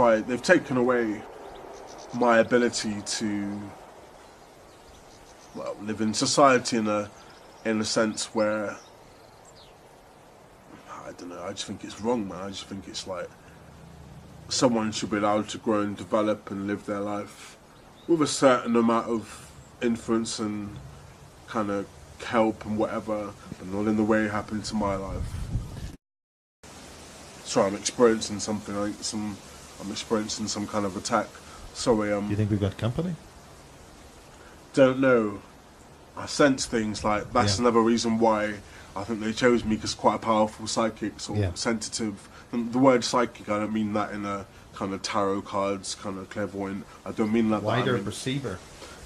taken away my ability to live in society in a sense where I don't know. I just think it's wrong, man. I just think it's like someone should be allowed to grow and develop and live their life with a certain amount of influence and kind of help and whatever, but not in the way it happened to my life. Sorry, I'm experiencing something. I'm experiencing some kind of attack. Sorry. Do you think we've got company? Don't know. I sense things like that's another reason why I think they chose me, because quite a powerful psychic, sort of sensitive. And the word psychic, I don't mean that in a kind of tarot cards, kind of clairvoyant. I don't mean that. Wider perceiver.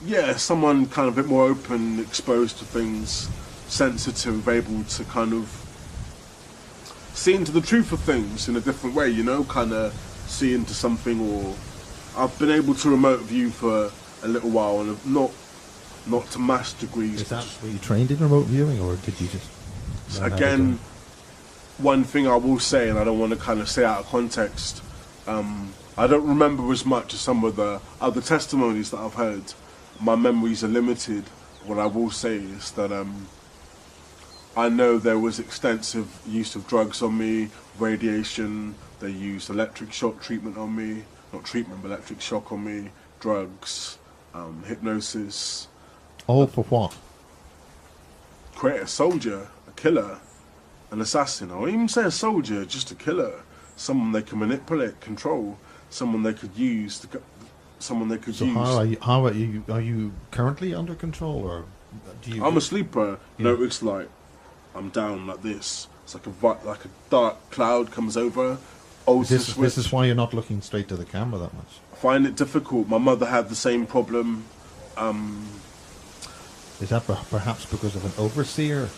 Yeah, someone kind of a bit more open, exposed to things, sensitive, able to kind of see into the truth of things in a different way, you know, kind of see into something. Or I've been able to remote view for a little while, and not to mass degrees. Were you trained in remote viewing, or did you just? Again, one thing I will say, and I don't want to kind of say out of context, I don't remember as much as some of the other testimonies that I've heard. My memories are limited. What I will say is that I know there was extensive use of drugs on me, radiation, they used electric shock treatment on me, not treatment, but electric shock on me, drugs, hypnosis. All for what? Create a soldier, a killer, an assassin. I won't even say a soldier, just a killer. Someone they can manipulate, control, someone they could use, someone they could So use. how are you currently under control, or do you? I'm a sleeper. Yeah. No, it's like I'm down like this. It's like a dark cloud comes over. This is why you're not looking straight to the camera that much. I find it difficult. My mother had the same problem. Is that perhaps because of an overseer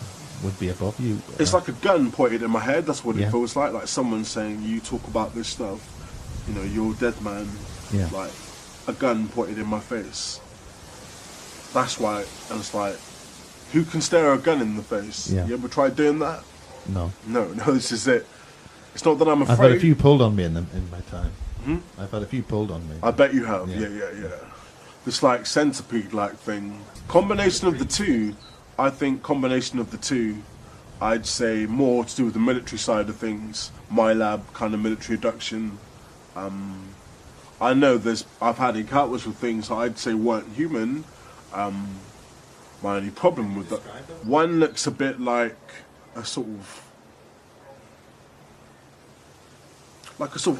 would be above you? It's like a gun pointed in my head. That's what it Yeah. feels like. Like someone saying, "You talk about this stuff. You know, you're a dead man." Yeah. Like a gun pointed in my face. That's why. And it's like, who can stare a gun in the face? Yeah. You ever tried doing that? No. No. This is it. It's not that I'm afraid. I've had a few pulled on me in my time. Hmm? I've had a few pulled on me. I bet you have. Yeah. Yeah. This like centipede-like thing. Combination of the two. I think combination of the two. I'd say more to do with the military side of things. MILAB kind of military abduction. I know I've had encounters with things I'd say weren't human. My only problem with that, one looks a bit like a sort of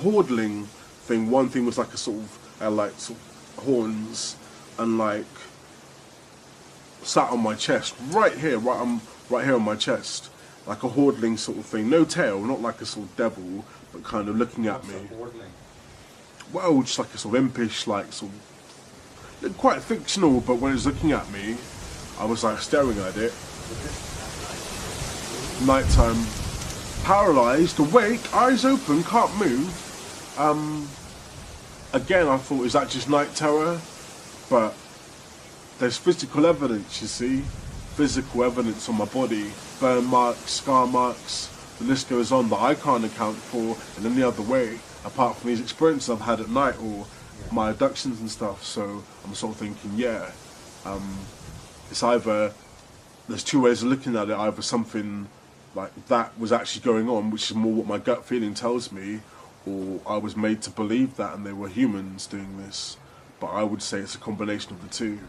hordeling thing. One thing was like a sort of horns, and like sat on my chest, right here on my chest, like a hordeling sort of thing. No tail, not like a sort of devil, but kind of looking at me. Well, just like a sort of impish, like sort of looked quite fictional. But when it was looking at me, I was like staring at it. Nighttime, paralysed, awake, eyes open, can't move. Again, I thought, is that just night terror? But there's physical evidence, you see. Physical evidence on my body. Burn marks, scar marks, the list goes on, that I can't account for in any other way, apart from these experiences I've had at night or my abductions and stuff. So I'm sort of thinking, yeah, it's either, there's two ways of looking at it. Either something like that was actually going on, which is more what my gut feeling tells me, or I was made to believe that and they were humans doing this. But I would say it's a combination of the two.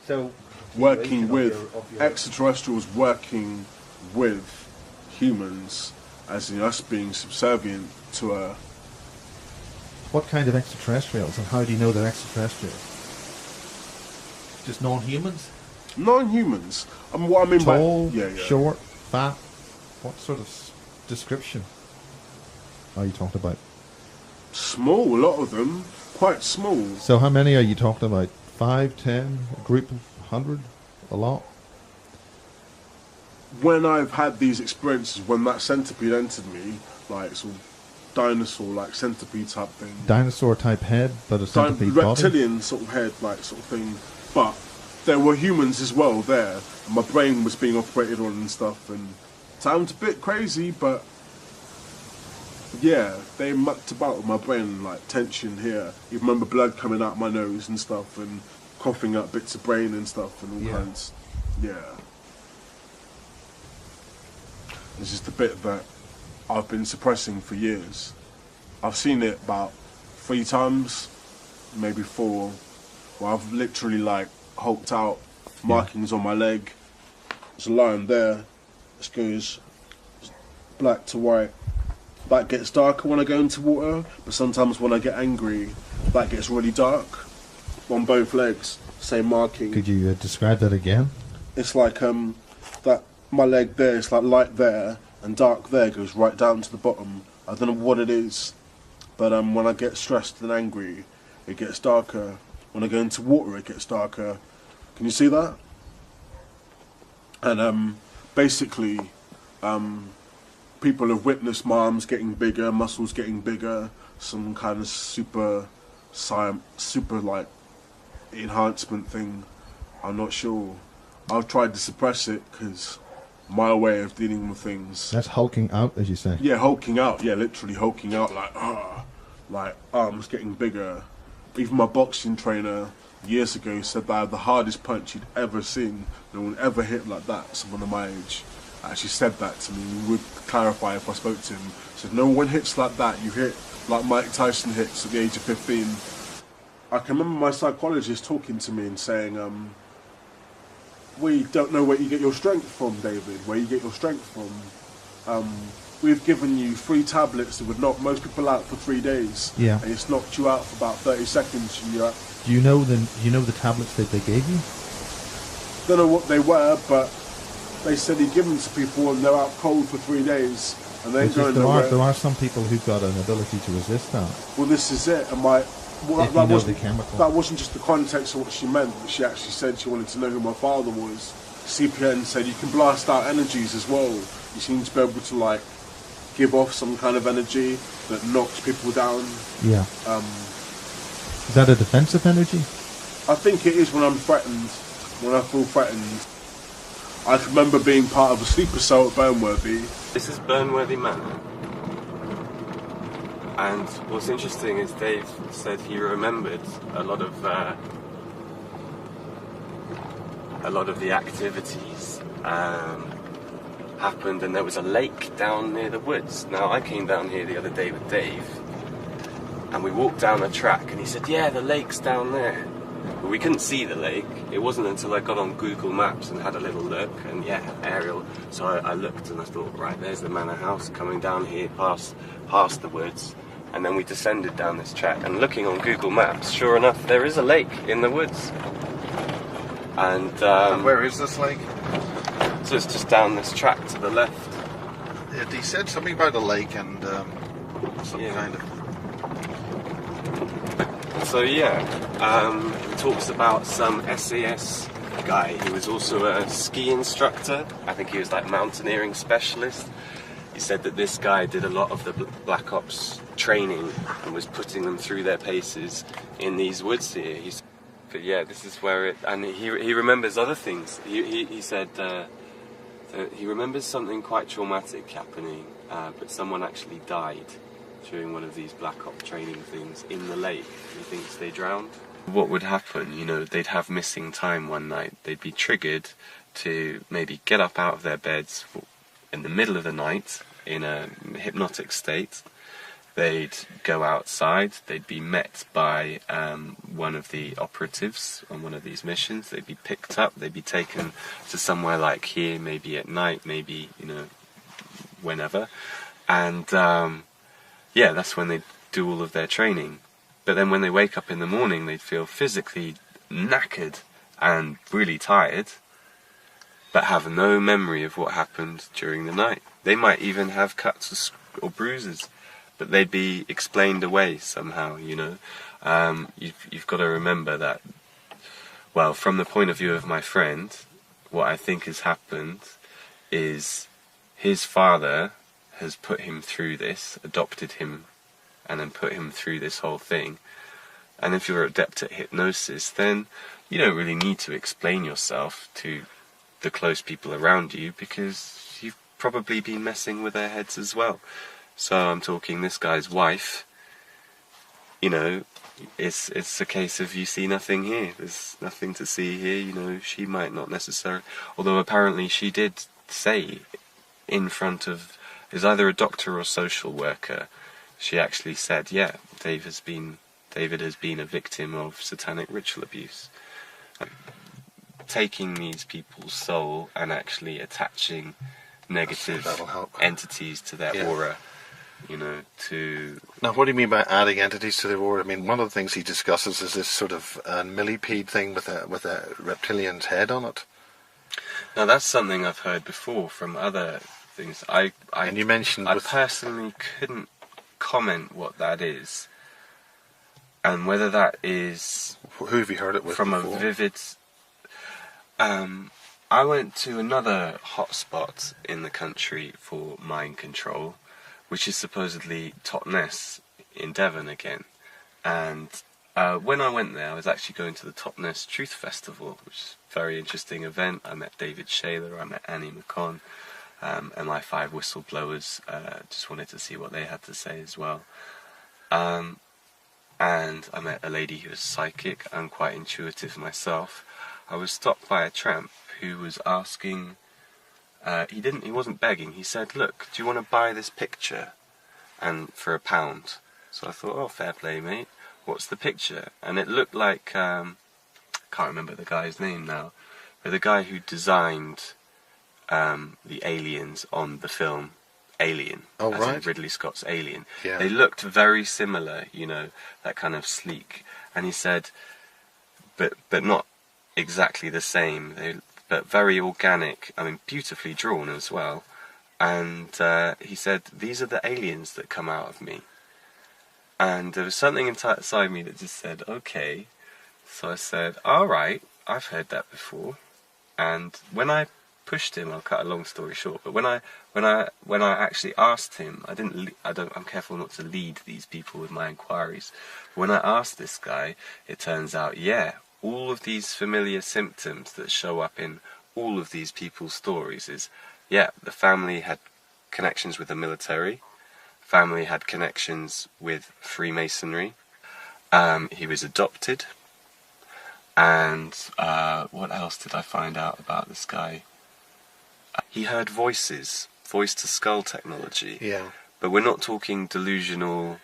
So, Working with extraterrestrials, working with humans, as in us being subservient to a... what kind of extraterrestrials, and how do you know they're extraterrestrials? Just non-humans? Non-humans. What I mean Tall, by... Yeah. short, fat? What sort of description are you talking about? Small, a lot of them. Quite small. So how many are you talking about? 5, 10, a group of 100? A lot? When I've had these experiences, when that centipede entered me, like sort of dinosaur, like centipede type thing. Dinosaur type head, but a centipede body? Reptilian sort of head, like sort of thing. But there were humans as well there. And my brain was being operated on and stuff, and sounds a bit crazy, but yeah, they mucked about with my brain, like tension here. You remember blood coming out my nose and stuff, and coughing up bits of brain and stuff, and all kinds. Yeah. It's just a bit that I've been suppressing for years. I've seen it about 3 times, maybe 4, where I've literally like hulked out markings on my leg. There's a line there. This goes black to white. That gets darker when I go into water, but sometimes when I get angry, that gets really dark. On both legs, same marking. Could you describe that again? It's like that my leg there, it's like light there and dark there, goes right down to the bottom. I don't know what it is, but when I get stressed and angry, it gets darker. When I go into water, it gets darker. Can you see that? And basically, people have witnessed my arms getting bigger, muscles getting bigger, some kind of super like enhancement thing. I'm not sure. I've tried to suppress it because my way of dealing with things. That's hulking out, as you say. Yeah, hulking out. Yeah, literally hulking out, like arms getting bigger. Even my boxing trainer years ago said that I had the hardest punch he'd ever seen. No one ever hit like that. Someone of my age actually said that to me. He would clarify if I spoke to him. He said, no one hits like that. You hit like Mike Tyson hits at the age of 15. I can remember my psychologist talking to me and saying, we don't know where you get your strength from, David, where you get your strength from. We've given you 3 tablets that would knock most people out for 3 days. Yeah. And it's knocked you out for about 30 seconds and you're out. Do you know the tablets that they gave you? Don't know what they were, but they said he'd given them to people and they're out cold for 3 days. And they don't know there are some people who've got an ability to resist that. Well, this is it. And that wasn't just the context of what she meant, but she actually said she wanted to know who my father was. CPN said you can blast out energies as well. You seem to be able to like give off some kind of energy that knocks people down. Yeah. Is that a defensive energy? I think it is when I'm threatened, when I feel threatened. I can remember being part of a sleeper cell at Burnworthy. This is Burnworthy Manor. And what's interesting is Dave said he remembered a lot of the activities happened, and there was a lake down near the woods. Now, I came down here the other day with Dave, and we walked down a track, and he said, yeah, the lake's down there. But we couldn't see the lake. It wasn't until I got on Google Maps and had a little look, and yeah, aerial. So I looked and I thought, right, there's the manor house coming down here past the woods. And then we descended down this track, and looking on Google Maps, sure enough, there is a lake in the woods. And where is this lake? So it's just down this track to the left. Yeah, he said something about a lake and some kind of... So yeah, he talks about some SAS guy. He was also a ski instructor. I think he was like mountaineering specialist. He said that this guy did a lot of the Black Ops training and was putting them through their paces in these woods here. But yeah, this is where it... And he remembers other things. He said that he remembers something quite traumatic happening, but someone actually died during one of these Black Ops training things in the lake. He thinks they drowned. What would happen, you know, they'd have missing time one night. They'd be triggered to maybe get up out of their beds in the middle of the night in a hypnotic state. They'd go outside, they'd be met by one of the operatives on one of these missions. They'd be picked up, they'd be taken to somewhere like here, maybe at night, maybe, you know, whenever. And yeah, that's when they'd do all of their training. But then when they wake up in the morning, they'd feel physically knackered and really tired, but have no memory of what happened during the night. They might even have cuts or bruises, but they'd be explained away somehow, you know. You've got to remember that, well, from the point of view of my friend, what I think has happened is his father has put him through this, adopted him, and then put him through this whole thing. And if you're adept at hypnosis, then you don't really need to explain yourself to the close people around you, because you've probably been messing with their heads as well. So I'm talking this guy's wife, you know, it's a case of you see nothing here, there's nothing to see here, you know. She might not necessarily, although apparently she did say in front of, is either a doctor or social worker, she actually said, yeah, David has been a victim of satanic ritual abuse. Taking these people's soul and actually attaching negative entities to their aura, you know, to... Now, what do you mean by adding entities to their aura? I mean, one of the things he discusses is this sort of millipede thing with a reptilian's head on it. Now, that's something I've heard before from other things. And you mentioned... I personally couldn't comment what that is, and whether that is... Who have you heard it with from before? A vivid... I went to another hotspot in the country for mind control, which is supposedly Totnes in Devon again, and when I went there, I was actually going to the Totnes Truth Festival, which is a very interesting event. I met David Shaler, I met Annie McCon, MI5 whistleblowers. Just wanted to see what they had to say as well. And I met a lady who was psychic. I'm quite intuitive myself. I was stopped by a tramp who was asking. He wasn't begging. He said, "Look, do you want to buy this picture?" And for £1. So I thought, oh, fair play, mate. What's the picture? And it looked like, I can't remember the guy's name now, but the guy who designed the aliens on the film Alien, Oh, as right. in Ridley Scott's Alien. Yeah. They looked very similar, you know, that kind of sleek. And he said, but not exactly the same, but very organic, I mean, beautifully drawn as well. And he said, these are the aliens that come out of me. And there was something inside me that just said, okay. So I said, all right, I've heard that before. And when I pushed him, I'll cut a long story short, but when I actually asked him, I'm careful not to lead these people with my inquiries. When I asked this guy, it turns out, yeah, all of these familiar symptoms that show up in all of these people's stories is, yeah, the family had connections with the military, family had connections with Freemasonry, he was adopted, and what else did I find out about this guy? He heard voices, voice-to-skull technology. Yeah. But we're not talking delusional.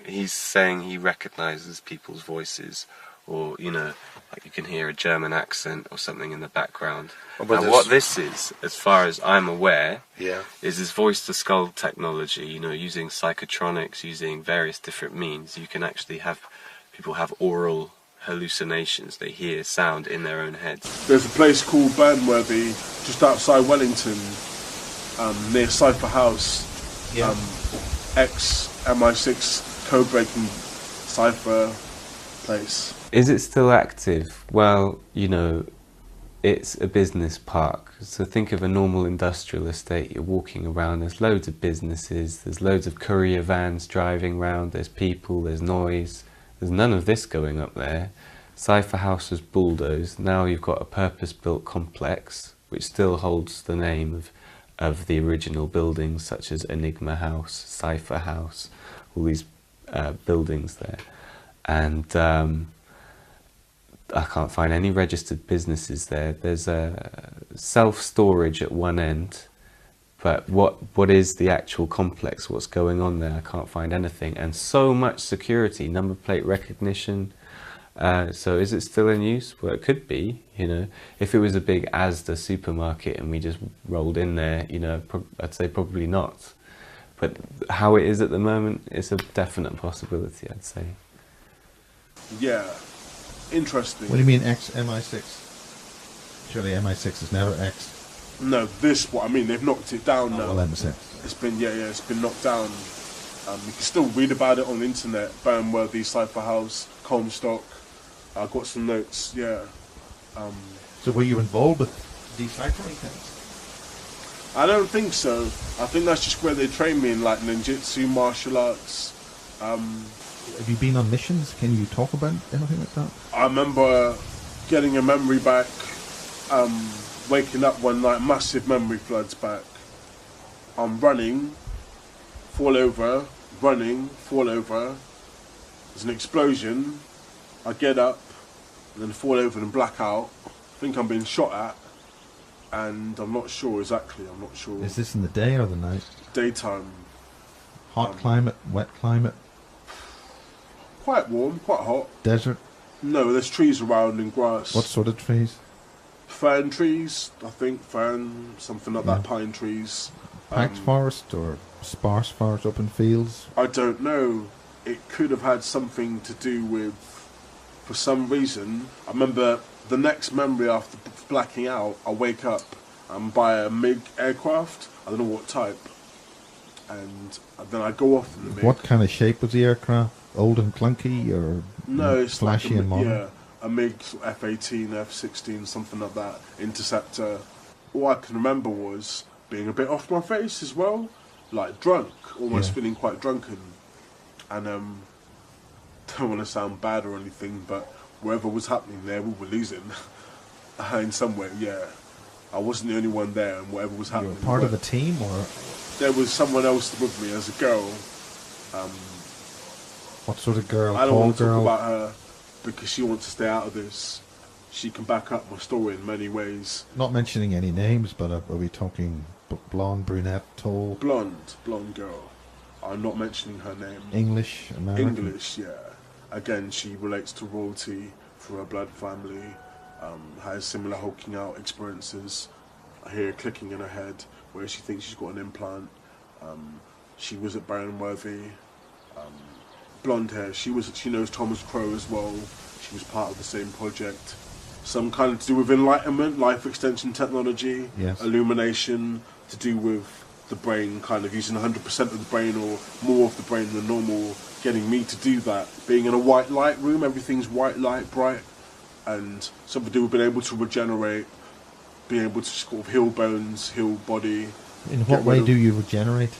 He's saying he recognizes people's voices, or, you know, like you can hear a German accent or something in the background. But What this is, as far as I'm aware, Yeah. is this voice-to-skull technology, you know, using psychotronics, using various different means. You can actually have people have oral hallucinations. They hear sound in their own heads. There's a place called Burnworthy, just outside Wellington, near Cypher House. Yeah. Ex-MI6 code-breaking Cypher place. Is it still active? Well, you know, it's a business park. So think of a normal industrial estate. You're walking around, there's loads of businesses, there's loads of courier vans driving around, there's people, there's noise. There's none of this going up there. Cypher House was bulldozed. Now you've got a purpose-built complex, which still holds the name of the original buildings, such as Enigma House, Cypher House, all these buildings there. And I can't find any registered businesses there. There's a self-storage at one end, but what is the actual complex? What's going on there? I can't find anything. And so much security, number plate recognition. So is it still in use? Well, it could be, you know. If it was a big Asda supermarket and we just rolled in there, you know, I'd say probably not. But how it is at the moment is a definite possibility, I'd say. Yeah, interesting. What do you mean ex-MI6? Surely MI6 is never X. No, what I mean, they've knocked it down now. Well, M6. It's been it's been knocked down. You can still read about it on the internet. Burnworthy, Cypher House, Comstock. I've got some notes. Yeah. So were you involved with deciphering things? I don't think so. I think that's just where they train me in, like ninjutsu, martial arts. Have you been on missions? Can you talk about anything like that? I remember getting a memory back. Waking up one night, massive memory floods back. I'm running, fall over, running, fall over. There's an explosion. I get up, and then fall over and black out. I think I'm being shot at, and I'm not sure exactly. I'm not sure. Is this in the day or the night? Daytime. Hot climate, wet climate, Quite warm, quite hot. desert? No, there's trees around and grass. What sort of trees? Fern trees, I think. Fern, something like that. Pine trees. Packed forest or sparse forest, open fields? I don't know. It could have had something to do with, for some reason, I remember the next memory after blacking out, I wake up by a MiG aircraft. I don't know what type. And then I go off in the MiG. What kind of shape was the aircraft? Old and clunky or No, it's flashy like and modern? Yeah, a MiG F-18, F-16, something like that. Interceptor. All I can remember was being a bit off my face as well. Like drunk, almost Yeah. feeling quite drunken. And don't want to sound bad or anything, but whatever was happening there, we were losing. In some way, yeah. I wasn't the only one there, and whatever was You happening. were part of the team, or There was someone else with me as a girl. what sort of girl? I don't Tall want to talk girl? about her because she wants to stay out of this. She can back up my story in many ways. Not mentioning any names, but are we talking blonde, brunette, tall, Blonde girl. I'm not mentioning her name. English, American? English, yeah. Again, she relates to royalty through her blood family. Has similar hulking out experiences. I hear clicking in her head where she thinks she's got an implant. She was at Barrenworthy. Blonde hair. She knows Thomas Crow as well. She was part of the same project. Some kind of to do with enlightenment, life extension technology, Yes. illumination, to do with the brain, kind of using 100% of the brain or more of the brain than normal, getting me to do that. Being in a white light room, everything's white light, bright, and something to do with being able to regenerate, being able to sort of heal bones, heal body. In what way do you regenerate?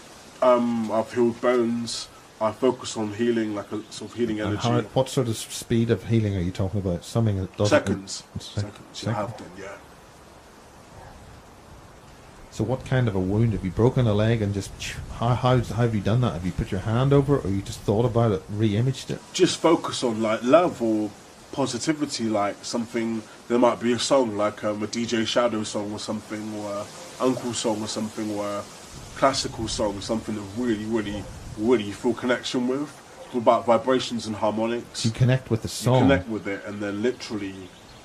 I've healed bones. I focus on healing, like a sort of healing And energy. what sort of speed of healing are you talking about? Something that doesn't... Seconds. I have done, yeah. So what kind of a wound? Have you broken a leg and just... How have you done that? Have you put your hand over it, or you just thought about it, re-imaged it? Just focus on like love or positivity, like something. There might be a song like a DJ Shadow song or something, or a Uncle song or something, or a classical song, something that really you feel connection with. It's all about vibrations and harmonics. You connect with the You song. connect with it, and then literally,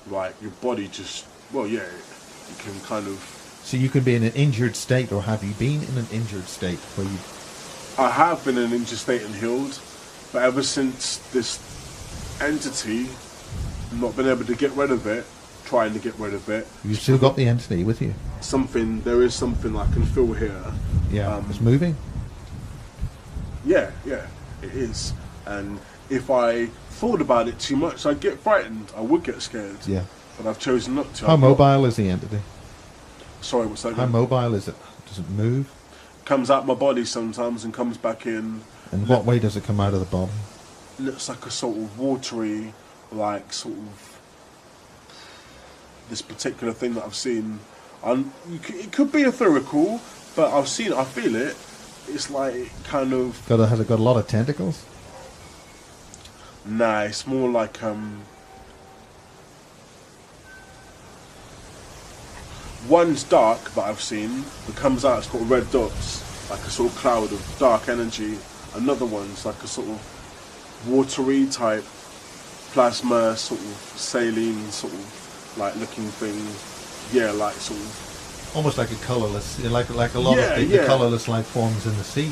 like your body just, well, yeah, you can kind of. So you can be in an injured state, or have you been in an injured state where you... I have been in an injured state and healed, but ever since this entity, not been able to get rid of it, trying to get rid of it. You've still got the entity with you? There is something I can feel here. Yeah, it's moving? Yeah, it is. And if I thought about it too much, I'd get frightened. I would get scared. Yeah. But I've chosen not to. How mobile is the entity? Sorry, what's that? How mobile is it? Does it move? Comes out my body sometimes and comes back in. In what way does it come out of the body? Looks like a sort of watery, like sort of this particular thing that I've seen. It could be etherical, but I've seen it. I feel it. It's like kind of. Has it got a lot of tentacles? Nah, it's more like one's dark that I've seen that comes out. It's got red dots, like a sort of cloud of dark energy. Another one's like a sort of watery type plasma, sort of saline, sort of like looking thing. Yeah, like sort of. Almost like a colourless, like a lot of the colourless life forms in the sea.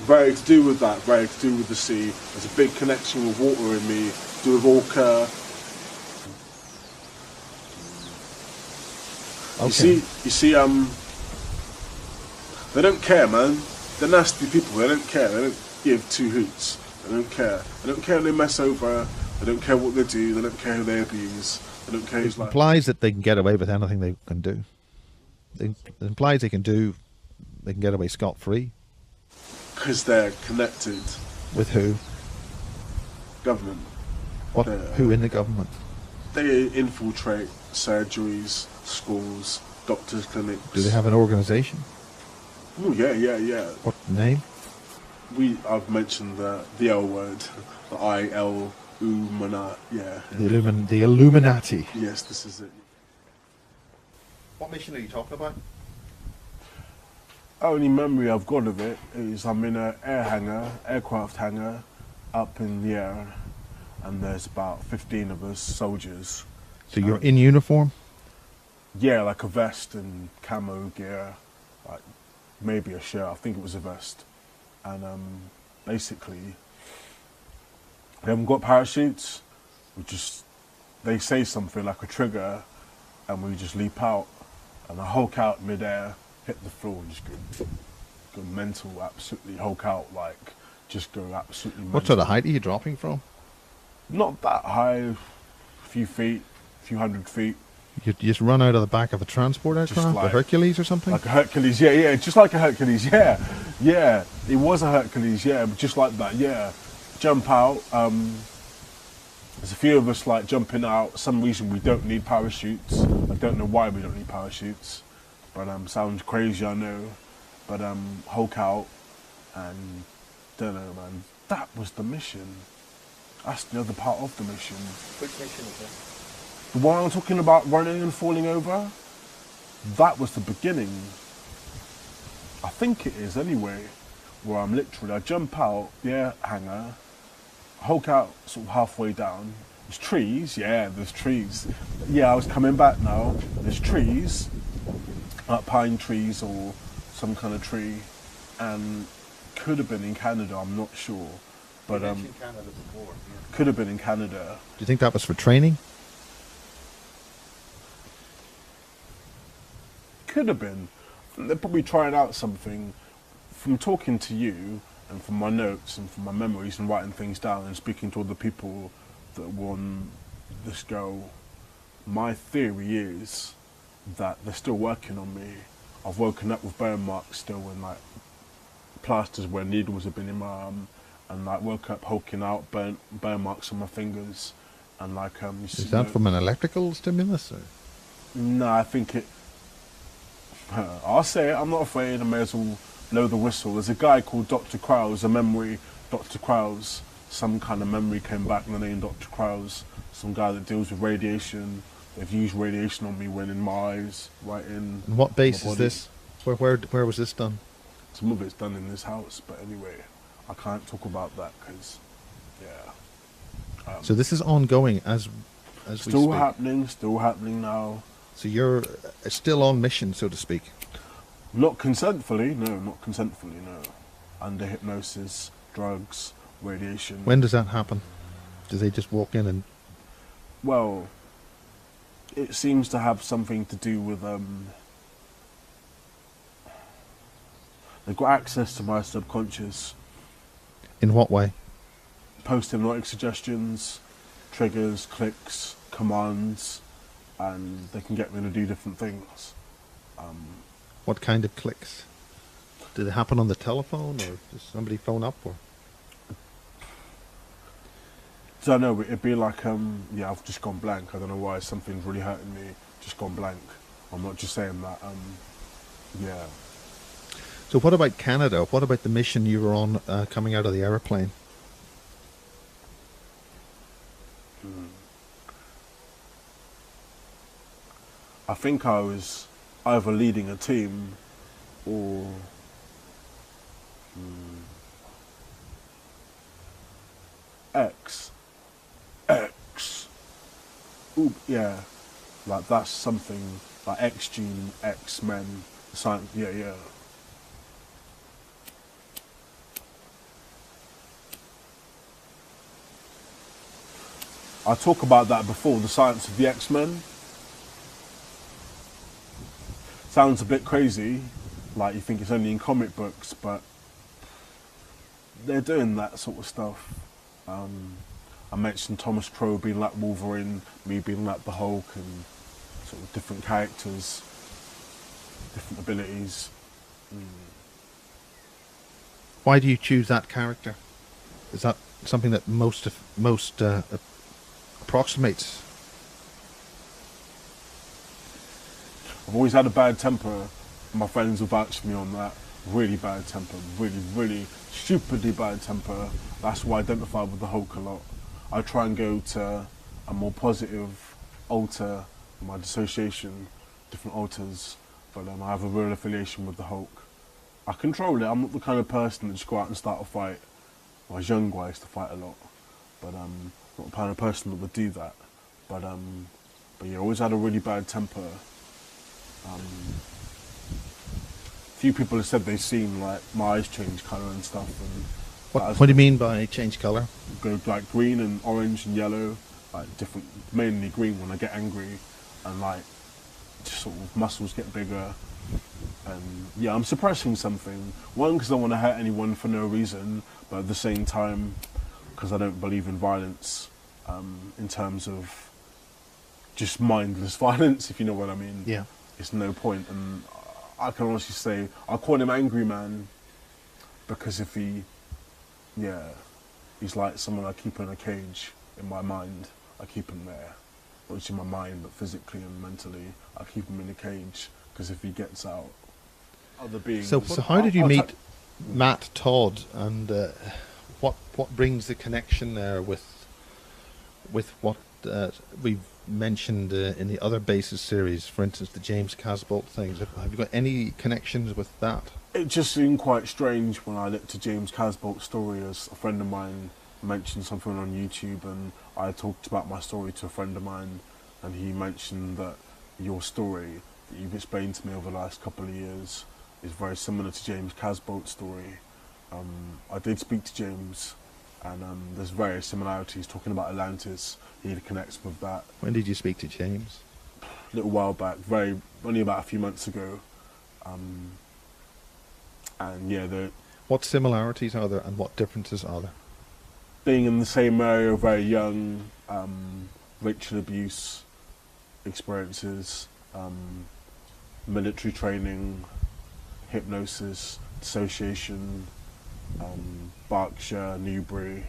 Very to do with that, very to do with the sea. There's a big connection with water in me, to do with orca. Okay. You see, they don't care, man. They're nasty people, they don't care, they don't give two hoots. They don't care. They don't care if they mess over, they don't care what they do, they don't care who they abuse, they don't care who's It like... implies that they can get away with anything they can do. It implies they can get away scot-free. Because they're connected. With who? Government. Who in the government? They infiltrate surgeries, schools, doctors' clinics. Do they have an organisation? Oh, yeah. What name? I've mentioned the L word, the I-L-U-M-A-N-A, yeah. The Illuminati. Yes, this is it. What mission are you talking about? Only memory I've got of it is I'm in an aircraft hangar, up in the air, and there's about 15 of us soldiers. So you're in uniform? Yeah, like a vest and camo gear, like maybe a shirt. I think it was a vest. And basically, they haven't got parachutes. They say something like a trigger, and we just leap out, and I hulk out midair, hit the floor, and just go mental, absolutely hulk out, like just go absolutely mental. What sort of height are you dropping from? Not that high, a few feet, a few hundred feet. You just run out of the back of a transport aircraft, like, a Hercules or something? Like a Hercules, yeah, just like a Hercules, yeah. It was a Hercules, yeah, but just like that, yeah. jump out. There's a few of us like jumping out. For some reason we don't need parachutes. I don't know why we don't need parachutes, but sounds crazy, I know. But Hulk out, and don't know, man. That was the mission. That's the other part of the mission. Which mission is this? The one I'm talking about, running and falling over. That was the beginning. I think it is anyway. Where I jump out the air hangar. Hulk out sort of halfway down. There's trees, yeah, there's trees. Yeah, I was coming back now. There's trees, like pine trees or some kind of tree, and could have been in Canada, I'm not sure. But Canada before, yeah. could have been in Canada. Do you think that was for training? Could have been. They're probably trying out something. From talking to you and from my notes and from my memories and writing things down and speaking to other people that were on this go, my theory is that they're still working on me. I've woken up with burn marks still and like plasters where needles have been in my arm, and like woke up hulking out burn marks on my fingers, and like Is that from an electrical stimulus? Or? No, I think it. I'll say it. I'm not afraid. I may as well blow the whistle. There's a guy called Dr. Krause, a memory. Dr. Krause, some kind of memory came back in the name Dr. Krause. Some guy that deals with radiation. They've used radiation on me when in my eyes, right in. And what base my is body. this? Where was this done? Some of it's done in this house, but anyway, I can't talk about that because, yeah. So this is ongoing as we Still speak. Still happening now. So you're still on mission, so to speak. Not consentfully, no. Under hypnosis, drugs, radiation. When does that happen? Do they just walk in and... Well, it seems to have something to do with, they've got access to my subconscious. In what way? Post-hypnotic suggestions, triggers, clicks, commands, and they can get me to do different things. What kind of clicks? Did it happen on the telephone, or does somebody phone up? Or Don't know, it'd be like, yeah, I've just gone blank. I don't know why, something's really hurting me, just gone blank. I'm not just saying that, yeah. so what about Canada? What about the mission you were on coming out of the aeroplane? I think I was either leading a team or X. Ooh, yeah, like that's something like X Gene, X Men, science. Yeah. I talk about that before, the science of the X-Men. Sounds a bit crazy, like you think it's only in comic books, but they're doing that sort of stuff. I mentioned Thomas Crow being like Wolverine, me being like the Hulk, and sort of different characters, different abilities. Why do you choose that character? Is that something that most approximates? I've always had a bad temper. My friends will vouch for me on that. Really bad temper. Really stupidly bad temper. That's why I identify with the Hulk a lot. I try and go to a more positive alter in my dissociation, different alters, but I have a real affiliation with the Hulk. I control it. I'm not the kind of person that just go out and start a fight. When I was younger, I used to fight a lot, but I'm not the kind of person that would do that. But yeah, I always had a really bad temper. Few people have said they've seen like my eyes change colour and stuff. And What do you mean by change colour? go like green and orange and yellow, like different, mainly green when I get angry, and like just sort of muscles get bigger. And yeah, I'm suppressing something. One, because I don't want to hurt anyone for no reason, but at the same time, because I don't believe in violence, in terms of just mindless violence, if you know what I mean. Yeah. It's no point. And I can honestly say, I call him Angry Man, because if he, yeah, he's like someone I keep in a cage in my mind. I keep him there, not just in my mind, but physically and mentally. I keep him in a cage, because if he gets out, other beings... So how did you meet Matt Todd, and what brings the connection there with what we've mentioned in the other Bases series, for instance, the James Casbolt things? Have you got any connections with that? It just seemed quite strange when I looked at James Casbolt's story, as a friend of mine mentioned something on YouTube, and I talked about my story to a friend of mine, and he mentioned that your story that you've explained to me over the last couple of years is very similar to James Casbolt's story. I did speak to James, and there's various similarities. Talking about Atlantis, he connects with that. When did you speak to James? A little while back, only about a few months ago. And yeah, what similarities are there and what differences are there? Being in the same area, very young, racial abuse experiences, military training, hypnosis, dissociation, Berkshire, Newbury,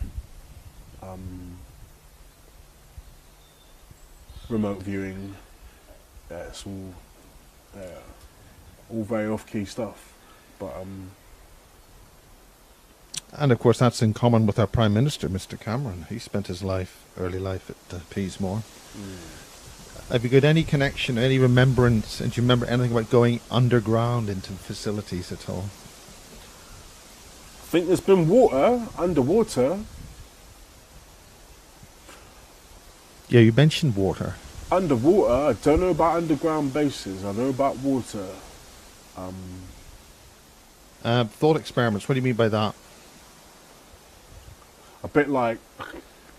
remote viewing. Yeah, it's all very off-key stuff, but and of course that's in common with our Prime Minister, Mr. Cameron. He spent his early life at Peasmore. Have you got any connection, any remembrance, and do you remember anything about going underground into facilities at all? I think there's been water, underwater. Yeah, you mentioned water. Underwater, I don't know about underground bases, I know about water. Thought experiments, what do you mean by that? A bit like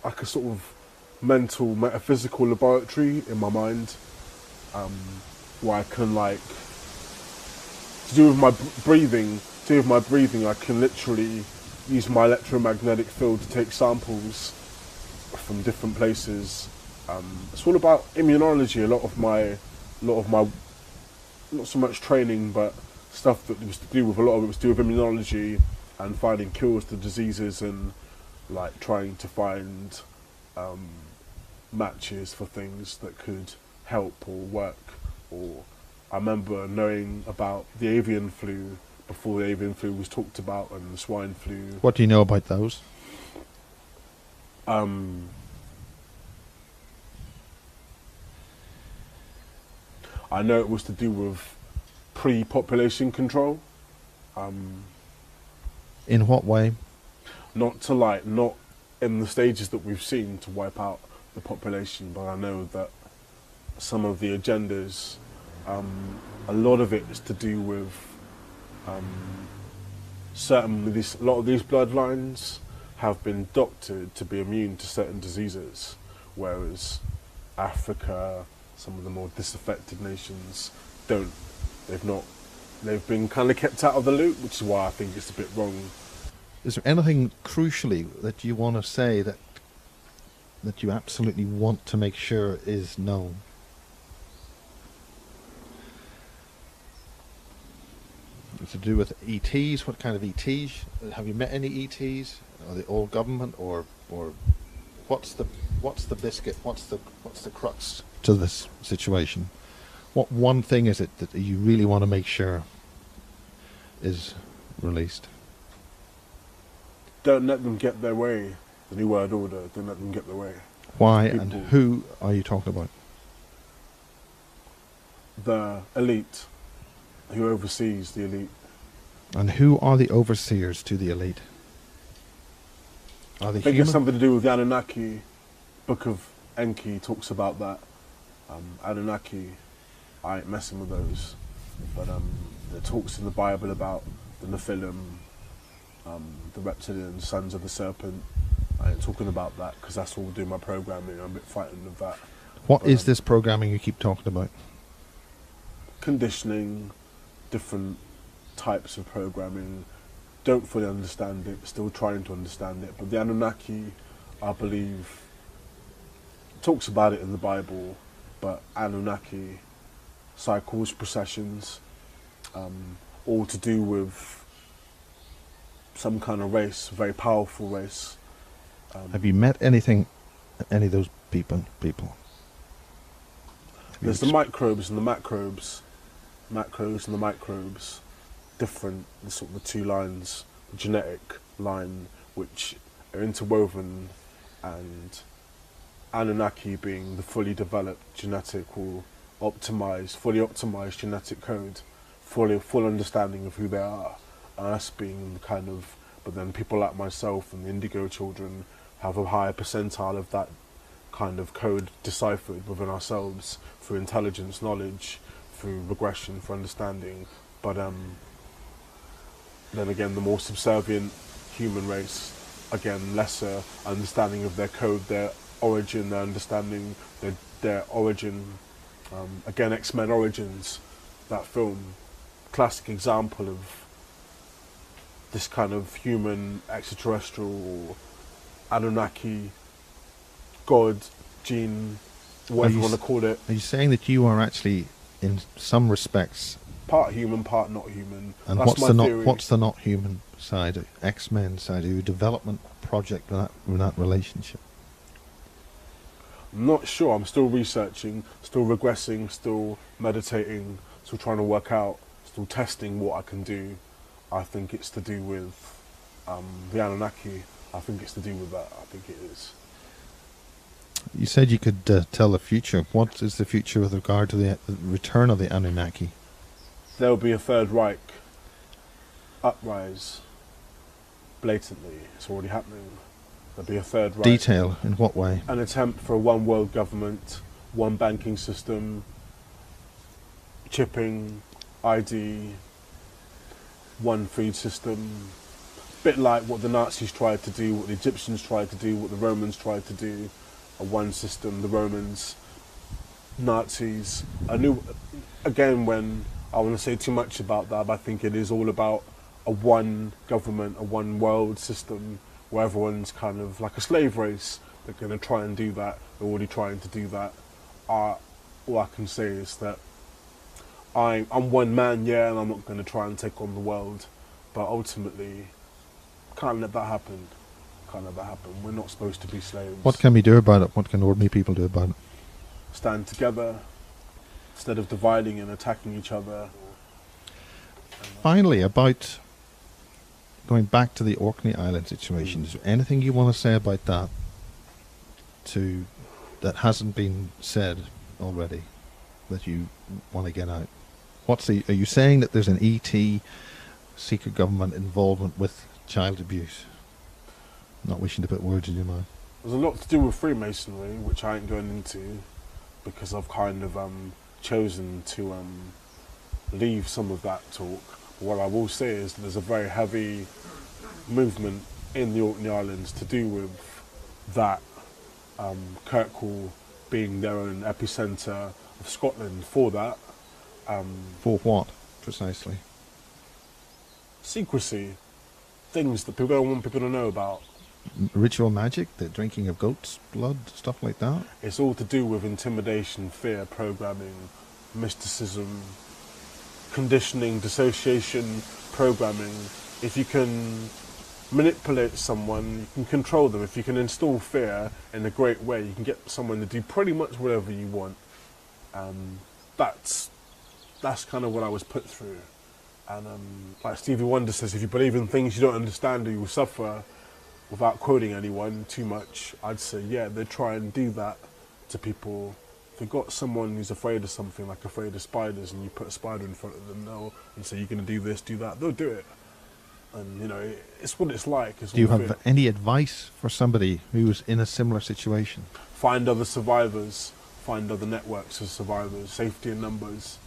a sort of mental, metaphysical laboratory in my mind, where I can, like, to do with my breathing, I can literally use my electromagnetic field to take samples from different places. It's all about immunology. A lot of my, not so much training, but stuff that was to do with, a lot of it was to do with immunology and finding cures to diseases, and like trying to find matches for things that could help or work. Or I remember knowing about the avian flu before the avian flu was talked about, and the swine flu. What do you know about those? I know it was to do with pre-population control. In what way? Not in the stages that we've seen to wipe out the population, but I know that some of the agendas, a lot of it is to do with a lot of these bloodlines have been doctored to be immune to certain diseases, whereas Africa, some of the more disaffected nations, don't. They've been kind of kept out of the loop, which is why I think it's a bit wrong. Is there anything crucially that you want to say that you absolutely want to make sure is known? It's to do with ETs. What kind of ETs? Have you met any ETs? Are they all government, or what's the biscuit? What's the crux to this situation? What one thing is it that you really want to make sure is released? Don't let them get their way. The New World Order. Don't let them get their way. Why People. and who are you talking about? The elite, who oversees the elite. And who are the overseers to the elite? Are they I think human? it's something to do with the Anunnaki. Book of Enki talks about that. Anunnaki, I ain't messing with those. But there talks in the Bible about the Nephilim, the reptilian sons of the serpent. I ain't talking about that because that's all doing my programming. I'm a bit frightened of that. What is this programming you keep talking about? Conditioning, different types of programming. Don't fully understand it, still trying to understand it. But the Anunnaki, I believe, talks about it in the Bible, but Anunnaki cycles, processions, all to do with some kind of race, a very powerful race, Have you met any of those people? There's the microbes and the macrobes, macros and the microbes, different, sort of the two lines, the genetic line, which are interwoven, and Anunnaki being the fully developed genetic or fully optimized genetic code, full understanding of who they are, and us being the kind of, but then people like myself and the indigo children have a higher percentile of that kind of code deciphered within ourselves through intelligence, knowledge, through regression, for understanding. But then again, the more subservient human race, again, lesser understanding of their code, their origin, their understanding, their origin. Again, X-Men Origins, that film, classic example of this kind of human, extraterrestrial, or Anunnaki, God, gene, whatever you want to call it. Are you saying that you are actually, in some respects, part human, part not human? And that's my theory. What's the not human side, X-Men side, your development project with that relationship? I'm not sure. I'm still researching, still regressing, still meditating, still trying to work out, still testing what I can do. I think it's to do with the Anunnaki. I think it's to do with that. I think it is. You said you could tell the future. What is the future with regard to the return of the Anunnaki? There will be a Third Reich uprise. Blatantly, it's already happening. There'll be a Third Reich. Detail, in what way? An attempt for a one world government, one banking system, chipping, ID, one food system. Bit like what the Nazis tried to do, what the Egyptians tried to do, what the Romans tried to do. A one system, the Romans, Nazis. I knew, again, when I want to say too much about that, but I think it is all about a one government, a one world system, where everyone's kind of like a slave race. They're going to try and do that. They're already trying to do that. All I can say is that I'm one man, yeah, and I'm not going to try and take on the world, but ultimately, can't let that happen. Can't let that happen. We're not supposed to be slaves. What can we do about it? What can ordinary people do about it? Stand together instead of dividing and attacking each other. Finally, about going back to the Orkney Island situation, is there anything you want to say about that that hasn't been said already that you want to get out? Are you saying that there's an E.T. secret government involvement with child abuse? Not wishing to put words in your mouth. There's a lot to do with Freemasonry, which I ain't going into, because I've kind of chosen to leave some of that talk. But what I will say is that there's a very heavy movement in the Orkney Islands to do with that, Kirkwall being their own epicentre of Scotland for that. For what, precisely? Secrecy. Things that people don't want people to know about. Ritual magic, the drinking of goat's blood, stuff like that? It's all to do with intimidation, fear, programming, mysticism, conditioning, dissociation, programming. If you can manipulate someone, you can control them. If you can install fear in a great way, you can get someone to do pretty much whatever you want. That's kind of what I was put through. And like Stevie Wonder says, if you believe in things you don't understand, you will suffer. Without quoting anyone too much, I'd say, yeah, they try and do that to people. If you've got someone who's afraid of something, like afraid of spiders, and you put a spider in front of them now and say, you're going to do this, do that, they'll do it. And, you know, it's what it's like. Do you have any advice for somebody who's in a similar situation? Find other survivors, find other networks of survivors, safety in numbers.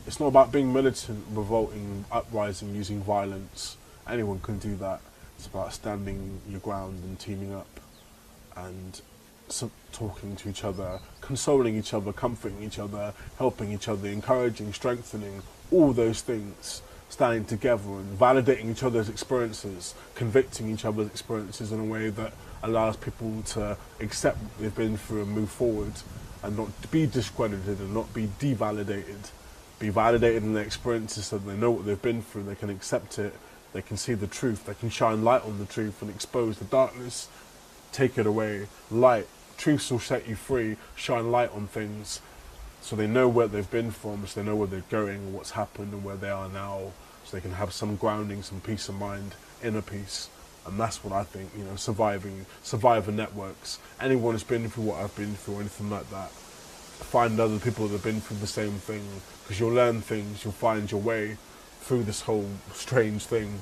It's not about being militant, revolting, uprising, using violence. Anyone can do that. It's about standing your ground and teaming up and talking to each other, consoling each other, comforting each other, helping each other, encouraging, strengthening, all those things, standing together and validating each other's experiences, convicting each other's experiences in a way that allows people to accept what they've been through and move forward and not be discredited and not be devalidated. Be validated in their experiences so they know what they've been through, they can accept it, they can see the truth, they can shine light on the truth and expose the darkness take it away. Light, truth will set you free, shine light on things so they know where they've been from, so they know where they're going, what's happened and where they are now, so they can have some grounding, some peace of mind, inner peace. And that's what I think, you know, survivor networks. Anyone who's been through what I've been through, or anything like that, find other people that have been through the same thing, because you'll learn things, you'll find your way through this whole strange thing,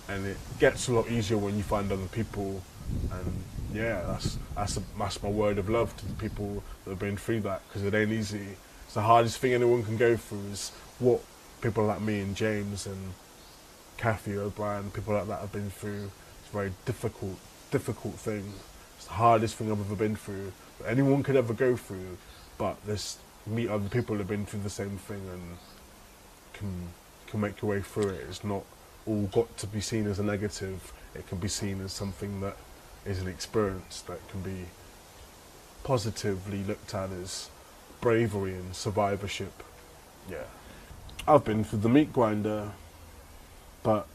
and it gets a lot easier when you find other people. And yeah, that's my word of love to the people that have been through that, because it ain't easy. It's the hardest thing anyone can go through, is what people like me and James and Kathy O'Brien, people like that have been through. It's a very difficult thing. It's the hardest thing I've ever been through, that anyone could ever go through. But there's meet other people who've been through the same thing and can make your way through it. It's not all got to be seen as a negative. It can be seen as something that is an experience that can be positively looked at as bravery and survivorship. Yeah. I've been through the meat grinder, but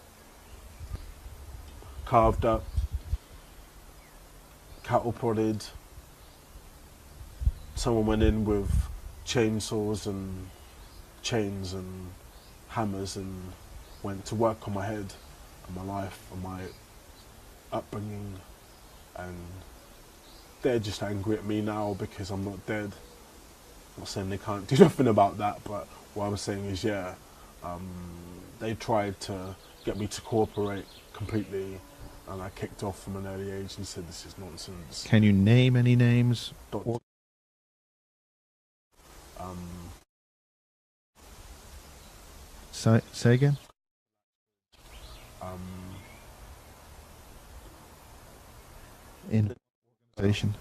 carved up, cattle prodded. Someone went in with chainsaws and chains and hammers and went to work on my head and my life and my upbringing, and they're just angry at me now because I'm not dead. I'm not saying they can't do nothing about that, but what I'm saying is, yeah, they tried to get me to cooperate completely, and I kicked off from an early age and said this is nonsense. Can you name any names? Say again? In organization.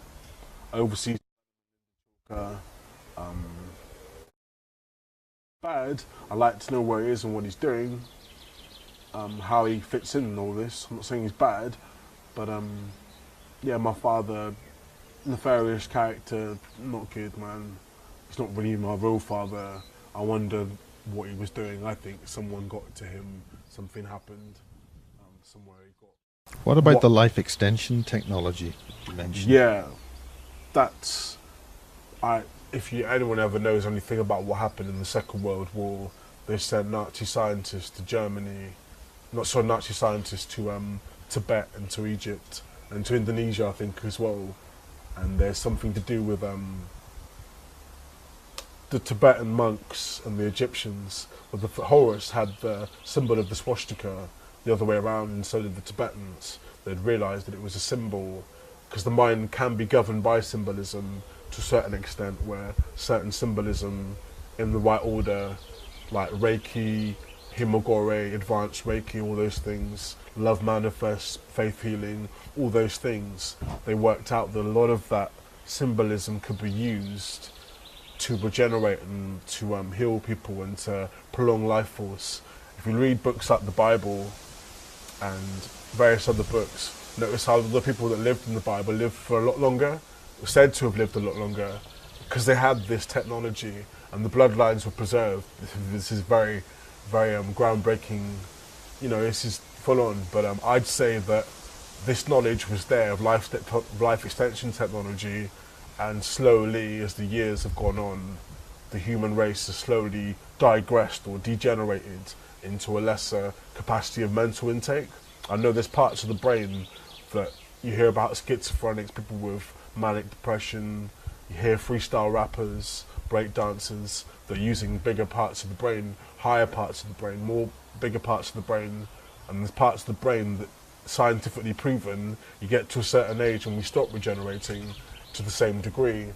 Overseas. Bad. I like to know where he is and what he's doing, how he fits in and all this. I'm not saying he's bad, but yeah, my father, nefarious character, not good, man. He's not really my real father. I wonder what he was doing. I think someone got to him, something happened, somewhere he got. What about the life extension technology you mentioned? Yeah, that's, if anyone ever knows anything about what happened in the Second World War, they sent Nazi scientists to Germany, Nazi scientists to Tibet and to Egypt and to Indonesia, I think, as well. And there's something to do with the Tibetan monks and the Egyptians. Well, the Horus had the symbol of the swastika the other way around, and so did the Tibetans. They'd realised that it was a symbol, because the mind can be governed by symbolism to a certain extent, where certain symbolism in the right order, like Reiki, Himogore, advanced Reiki, all those things, love manifest, faith healing, all those things, they worked out that a lot of that symbolism could be used to regenerate and to heal people and to prolong life force. If you read books like the Bible and various other books, notice how the people that lived in the Bible lived for a lot longer, were said to have lived a lot longer, because they had this technology and the bloodlines were preserved. This is very, very groundbreaking, you know, this is full on, but I'd say that this knowledge was there of life extension technology, and slowly, as the years have gone on, the human race has slowly digressed or degenerated into a lesser capacity of mental intake. I know there's parts of the brain that you hear about schizophrenics, people with manic depression, you hear freestyle rappers, break dancers, they're using bigger parts of the brain, higher parts of the brain, more bigger parts of the brain, and there's parts of the brain that scientifically proven you get to a certain age and we stop regenerating to the same degree.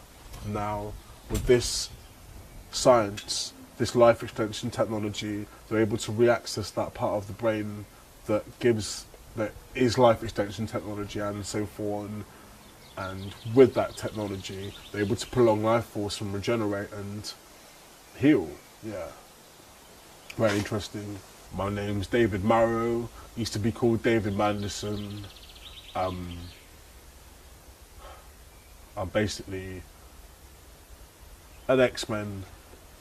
Now, with this science, this life extension technology, they're able to re-access that part of the brain that is life extension technology and so forth on. And with that technology, they're able to prolong life force and regenerate and heal. Yeah. Very interesting. My name's David Marrow. Used to be called David Manderson. I'm basically an X-Men,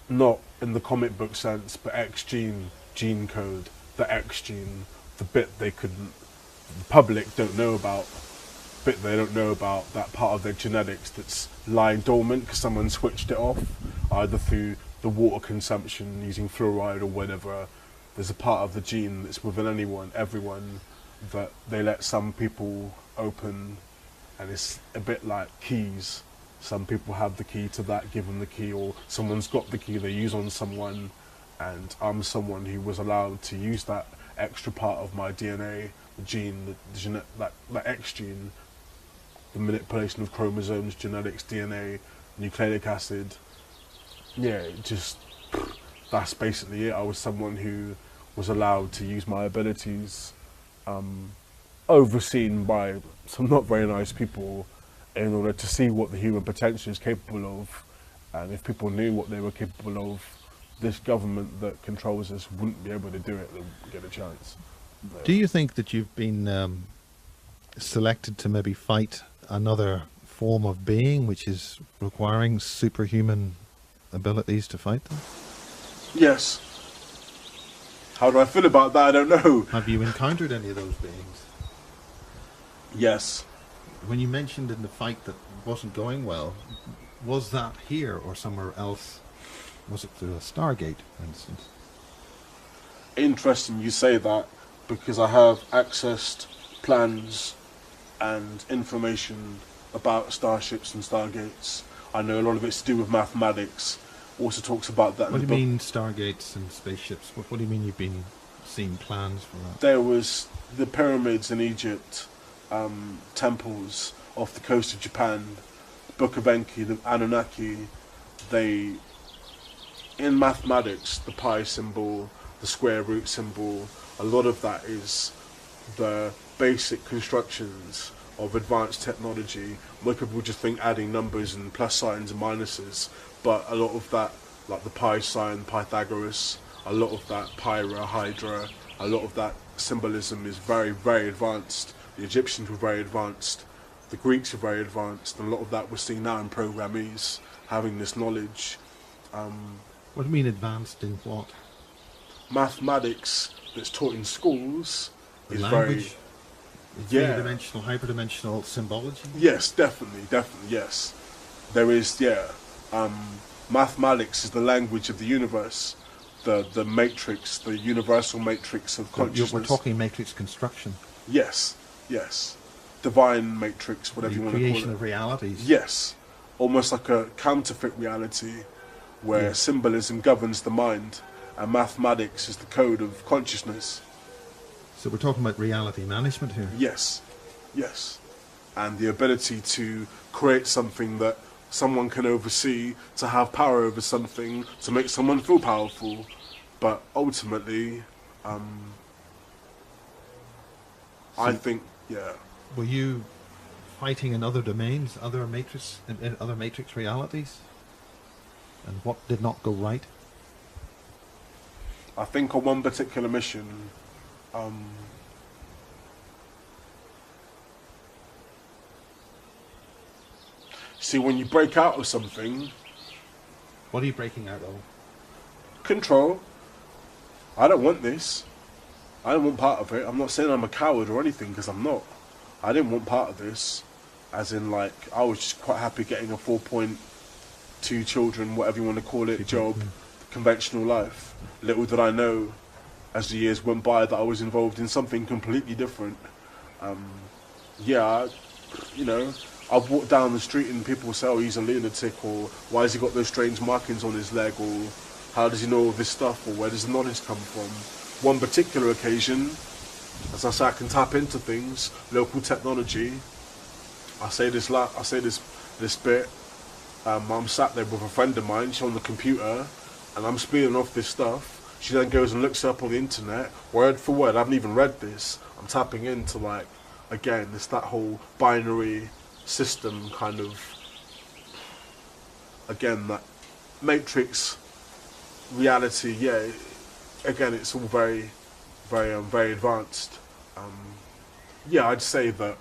not in the comic book sense, but X-gene, gene code, the X gene, the bit the public don't know about. bit they don't know about, that part of their genetics that's lying dormant because someone switched it off, either through the water consumption using fluoride or whatever. There's a part of the gene that's within everyone, that they let some people open, and it's a bit like keys. Some people have the key to that, give them the key, or someone's got the key they use on someone, and I'm someone who was allowed to use that extra part of my DNA, the gene, that X gene, the manipulation of chromosomes, genetics, DNA, nucleic acid. Yeah, that's basically it. I was someone who was allowed to use my abilities, overseen by some not very nice people, in order to see what the human potential is capable of. And if people knew what they were capable of, this government that controls us wouldn't be able to do it. They wouldn't get a chance. Do you think that you've been selected to maybe fight another form of being which is requiring superhuman abilities to fight them? Yes. How do I feel about that? I don't know. Have you encountered any of those beings? Yes. When you mentioned in the fight that wasn't going well, was that here or somewhere else? Was it through a Stargate, for instance? Interesting you say that, because I have accessed plans and information about starships and stargates. I know a lot of it's to do with mathematics. Also talks about that in What the do you book. mean stargates and spaceships? What do you mean you've been seeing plans for that? There was the pyramids in Egypt, temples off the coast of Japan, Book of Enki, the Anunnaki. They, in mathematics, the pi symbol, the square root symbol, a lot of that is the basic constructions of advanced technology. Most people just think adding numbers and plus signs and minuses, but a lot of that, like the pi sign, Pythagoras, a lot of that Pyra, Hydra, a lot of that symbolism is very, very advanced. The Egyptians were very advanced, the Greeks were very advanced, and a lot of that we're seeing now in programmees, having this knowledge. What do you mean advanced in what? Mathematics that's taught in schools The is language? very... Three-dimensional, hyperdimensional symbology? Yes, definitely, yes. There is, mathematics is the language of the universe, the matrix, the universal matrix of consciousness. We're talking matrix construction. Yes. Divine matrix, whatever you want to call it. Creation of realities. Yes. Almost like a counterfeit reality where symbolism governs the mind and mathematics is the code of consciousness. So we're talking about reality management here. Yes. And the ability to create something that someone can oversee, to have power over something, to make someone feel powerful. But ultimately, I think, Were you fighting in other domains, other matrix realities? And what did not go right? I think on one particular mission, see, when you break out of something, What are you breaking out of? control. I don't want this. I don't want part of it. I'm not saying I'm a coward or anything, because I'm not. I didn't want part of this. As in, like, I was just quite happy getting a 4.2 children, whatever you want to call it, job, conventional life. Little did I know, as the years went by, that I was involved in something completely different. I've walked down the street and people say, oh, he's a lunatic, or why has he got those strange markings on his leg, or how does he know all this stuff, or where does the knowledge come from? One particular occasion, as I say, I can tap into things, local technology. I say this bit. I'm sat there with a friend of mine, she's on the computer, and I'm spilling off this stuff. She then goes and looks up on the internet, word for word. I haven't even read this. I'm tapping into, like, again, it's that whole binary system kind of, again, that matrix reality. Again, it's all very, very, very advanced. I'd say that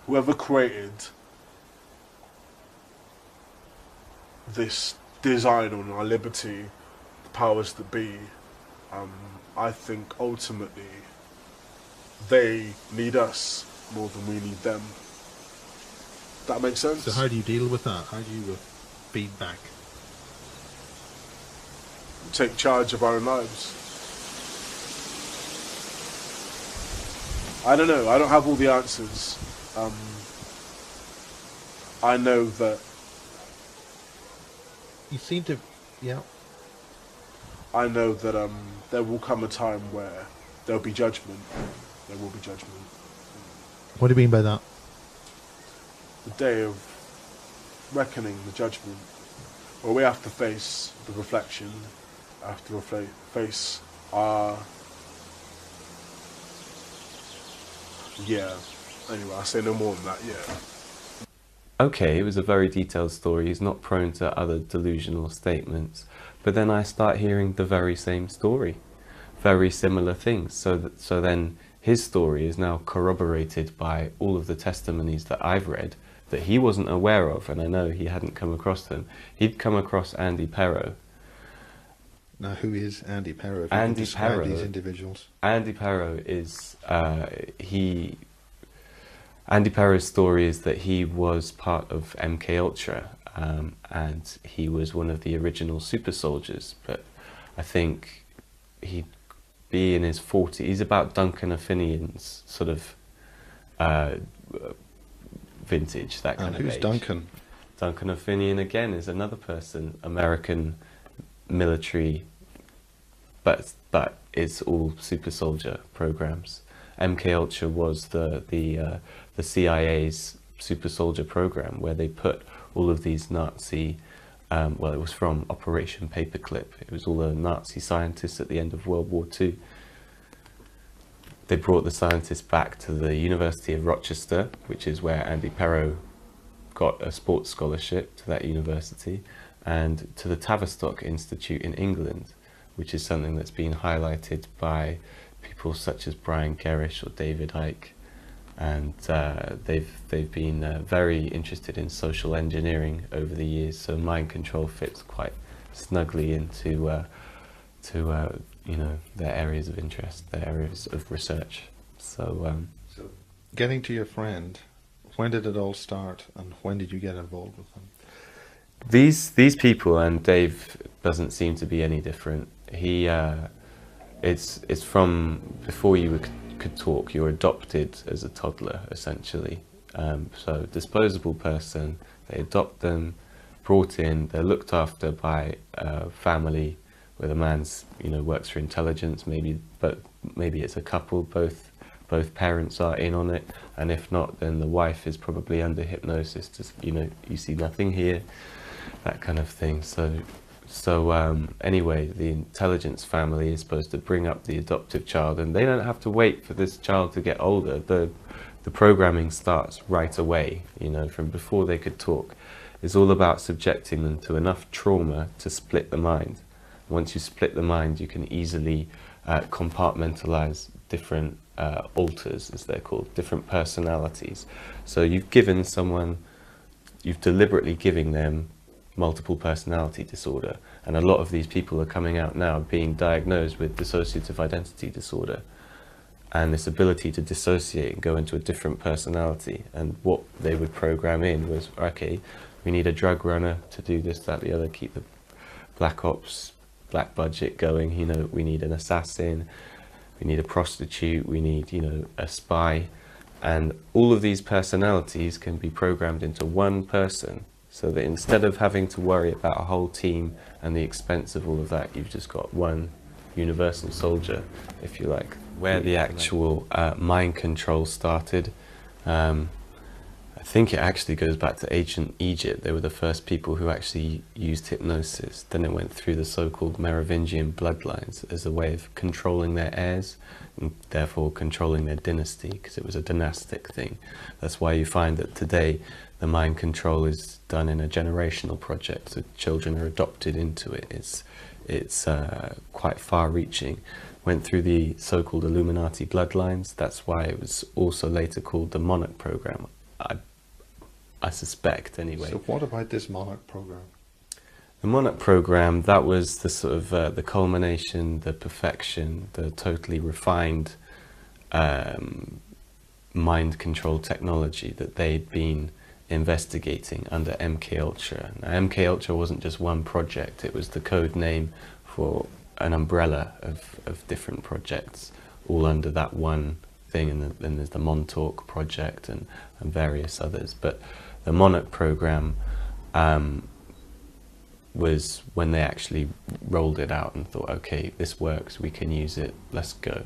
whoever created this design on our liberty, the powers that be, I think ultimately they need us more than we need them. That makes sense? So how do you deal with that? How do you feedback? Take charge of our own lives. I don't know. I don't have all the answers. I know that... You seem to... Yeah. I know that there will come a time where there'll be judgment. There will be judgment. What do you mean by that? The day of reckoning, the judgment, where we have to face the reflection, have to face our... Yeah. Anyway, I'll say no more than that, yeah. Okay, it was a very detailed story. He's not prone to other delusional statements. But then I start hearing the very same story. Very similar things. So then his story is now corroborated by all of the testimonies that I've read that he wasn't aware of, and I know he hadn't come across them. He'd come across Andy Perrow. Now, who is Andy Perrow? If Andy you can describe Perrow. These individuals. Andy Perrow is Andy Perrow's story is that he was part of MK Ultra, and he was one of the original super soldiers. But I think he'd be in his 40s. He's about Duncan O'Finian's sort of vintage, that kind of who's age. Duncan? Duncan O'Finian again is another person, American military, but it's all super soldier programs. MK Ultra was the CIA's super soldier program, where they put all of these Nazi, well, it was from Operation Paperclip. It was all the Nazi scientists at the end of World War II. They brought the scientists back to the University of Rochester, which is where Andy Perrow got a sports scholarship to that university, and to the Tavistock Institute in England, which is something that's been highlighted by people such as Brian Gerrish or David Icke, and they've been very interested in social engineering over the years. So mind control fits quite snugly into you know, their areas of interest, their areas of research. So Getting to your friend, when did it all start, and when did you get involved with them? These people, and Dave doesn't seem to be any different. He it's from before you could talk. You're adopted as a toddler, essentially. So disposable person, they adopt them, brought in, they're looked after by a family where the man's, you know, works for intelligence, maybe it's a couple, both parents are in on it, and if not, then the wife is probably under hypnosis, just, you know, you see nothing here, that kind of thing. So anyway, the intelligence family is supposed to bring up the adoptive child, and they don't have to wait for this child to get older. The programming starts right away, you know, from before they could talk. It's all about subjecting them to enough trauma to split the mind. Once you split the mind, you can easily compartmentalize different alters, as they're called, different personalities. So you've deliberately giving them multiple personality disorder, and a lot of these people are coming out now being diagnosed with dissociative identity disorder, and this ability to dissociate and go into a different personality. And what they would program in was, okay, we need a drug runner to do this, that, the other, keep the black ops, black budget going, you know, we need an assassin, we need a prostitute, we need, you know, a spy, and all of these personalities can be programmed into one person, so that instead of having to worry about a whole team and the expense of all of that, you've just got one universal soldier, if you like. Where the actual mind control started, I think it actually goes back to ancient Egypt. They were the first people who actually used hypnosis. Then it went through the so-called Merovingian bloodlines as a way of controlling their heirs, and therefore controlling their dynasty, because it was a dynastic thing. That's why you find that today the mind control is done in a generational project, so children are adopted into it. It's quite far-reaching. Went through the so-called Illuminati bloodlines. That's why it was also later called the Monarch program. I suspect, anyway. So what about this Monarch program? The Monarch program, that was the sort of the culmination, the perfection, the totally refined mind control technology that they'd been investigating under MK Ultra. Now, MK Ultra wasn't just one project, it was the code name for an umbrella of different projects, all under that one thing, and then there's the Montauk project and various others. But the Monarch program was when they actually rolled it out and thought, okay, this works, we can use it, let's go.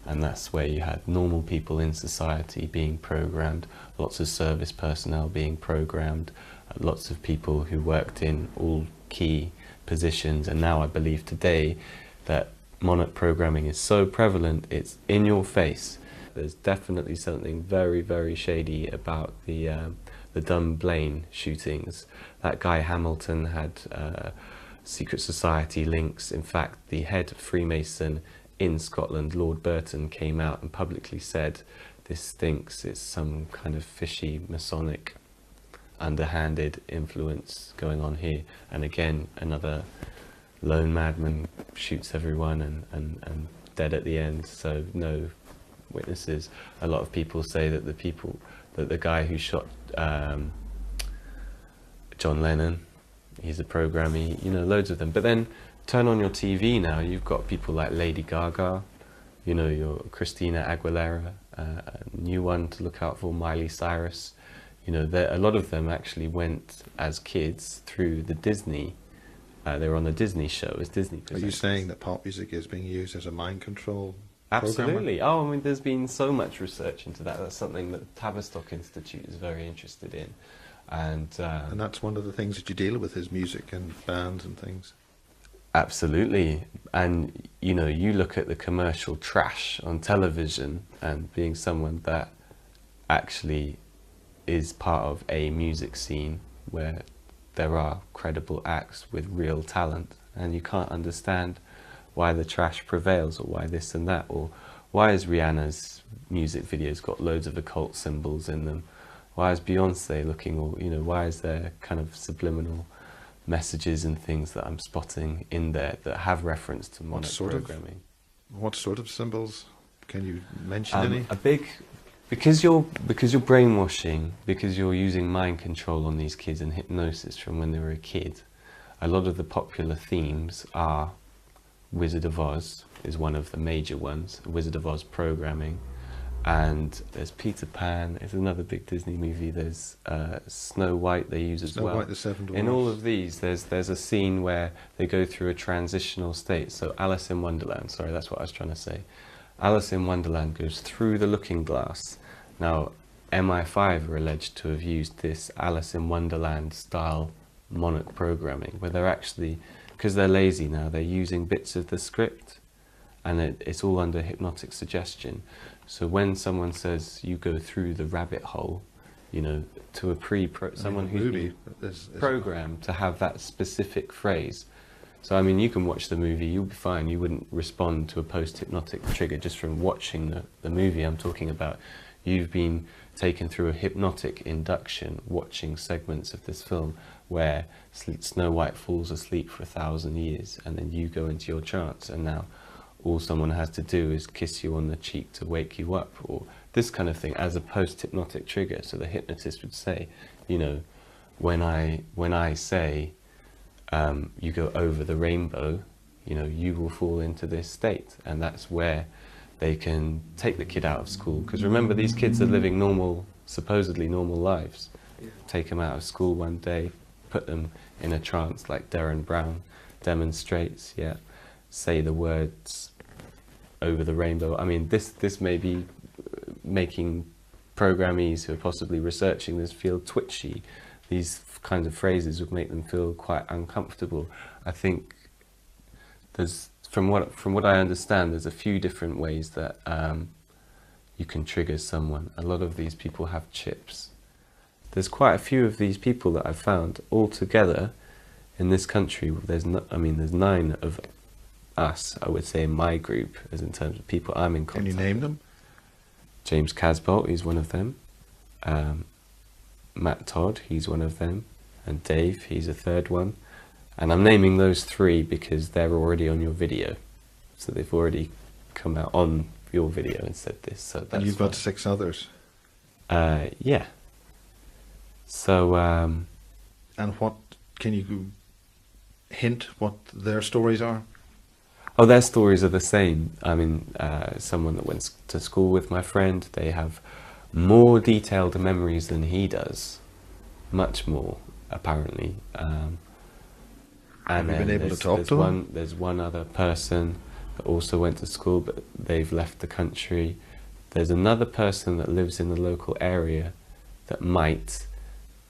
And that's where you had normal people in society being programmed, lots of service personnel being programmed, lots of people who worked in all key positions. And now I believe today that Monarch programming is so prevalent, it's in your face. There's definitely something very, very shady about the Dunblane shootings. That guy Hamilton had secret society links. In fact, the head Freemason in Scotland, Lord Burton, came out and publicly said, this stinks, it's some kind of fishy Masonic underhanded influence going on here. And again, another lone madman shoots everyone and dead at the end, so no witnesses. A lot of people say that the guy who shot John Lennon, he's a programmer, you know, loads of them. But then turn on your TV now, you've got people like Lady Gaga, you know, your Christina Aguilera, a new one to look out for, Miley Cyrus. You know, a lot of them actually went as kids through the Disney, they were on the Disney show as Disney presenters. Are you saying that pop music is being used as a mind control Absolutely. programmer? Oh, I mean, there's been so much research into that. That's something that Tavistock Institute is very interested in. And that's one of the things that you deal with, is music and bands and things. Absolutely. And, you know, you look at the commercial trash on television, and being someone that actually is part of a music scene where there are credible acts with real talent, and you can't understand why the trash prevails, or why this and that, or why is Rihanna's music videos got loads of occult symbols in them? Why is Beyonce looking, or, you know, why is there kind of subliminal messages and things that I'm spotting in there that have reference to Monarch programming? What sort of symbols? Can you mention any? Because you're brainwashing, because you're using mind control on these kids and hypnosis from when they were a kid. A lot of the popular themes are Wizard of Oz is one of the major ones, Wizard of Oz programming, and there's Peter Pan, it's another big Disney movie, there's Snow White they use as well. Snow White, the Seven Dwarfs. In all of these, there's a scene where they go through a transitional state. So Alice in Wonderland, sorry, that's what I was trying to say. Alice in Wonderland goes through the looking glass. Now, MI5 are alleged to have used this Alice in Wonderland style Monarch programming, where they're actually, because they're lazy now, they're using bits of the script, and it's all under hypnotic suggestion. So when someone says you go through the rabbit hole, you know, to someone who's been programmed to have that specific phrase. So I mean, you can watch the movie, you'll be fine, you wouldn't respond to a post-hypnotic trigger just from watching the movie I'm talking about. You've been taken through a hypnotic induction watching segments of this film where Snow White falls asleep for 1,000 years, and then you go into your trance, and now all someone has to do is kiss you on the cheek to wake you up, or this kind of thing as a post-hypnotic trigger. So the hypnotist would say, you know, when I say you go over the rainbow, you know, you will fall into this state. And that's where they can take the kid out of school, because remember, these kids are living normal, supposedly normal lives. Take them out of school one day, put them in a trance like Darren Brown demonstrates, say the words over the rainbow. I mean, this may be making programmees who are possibly researching this feel twitchy. These kinds of phrases would make them feel quite uncomfortable. I think there's, from what I understand, there's a few different ways that you can trigger someone. A lot of these people have chips. There's quite a few of these people that I've found all together in this country. There's 9 of us, I would say, in my group, as in terms of people I'm in contact with. Can you name them? James Casbolt, he's one of them. Matt Todd, he's one of them. And Dave, he's a third one. And I'm naming those 3 because they're already on your video. So they've already come out on your video and said this. So that's And you've got fine. 6 others. Yeah. So, And what can you hint what their stories are? oh, their stories are the same. I mean, someone that went to school with my friend, they have more detailed memories than he does. Much more, apparently. And Have you been then able to there's- talk there's to one, them? There's one other person that also went to school, but they've left the country. There's another person that lives in the local area that might,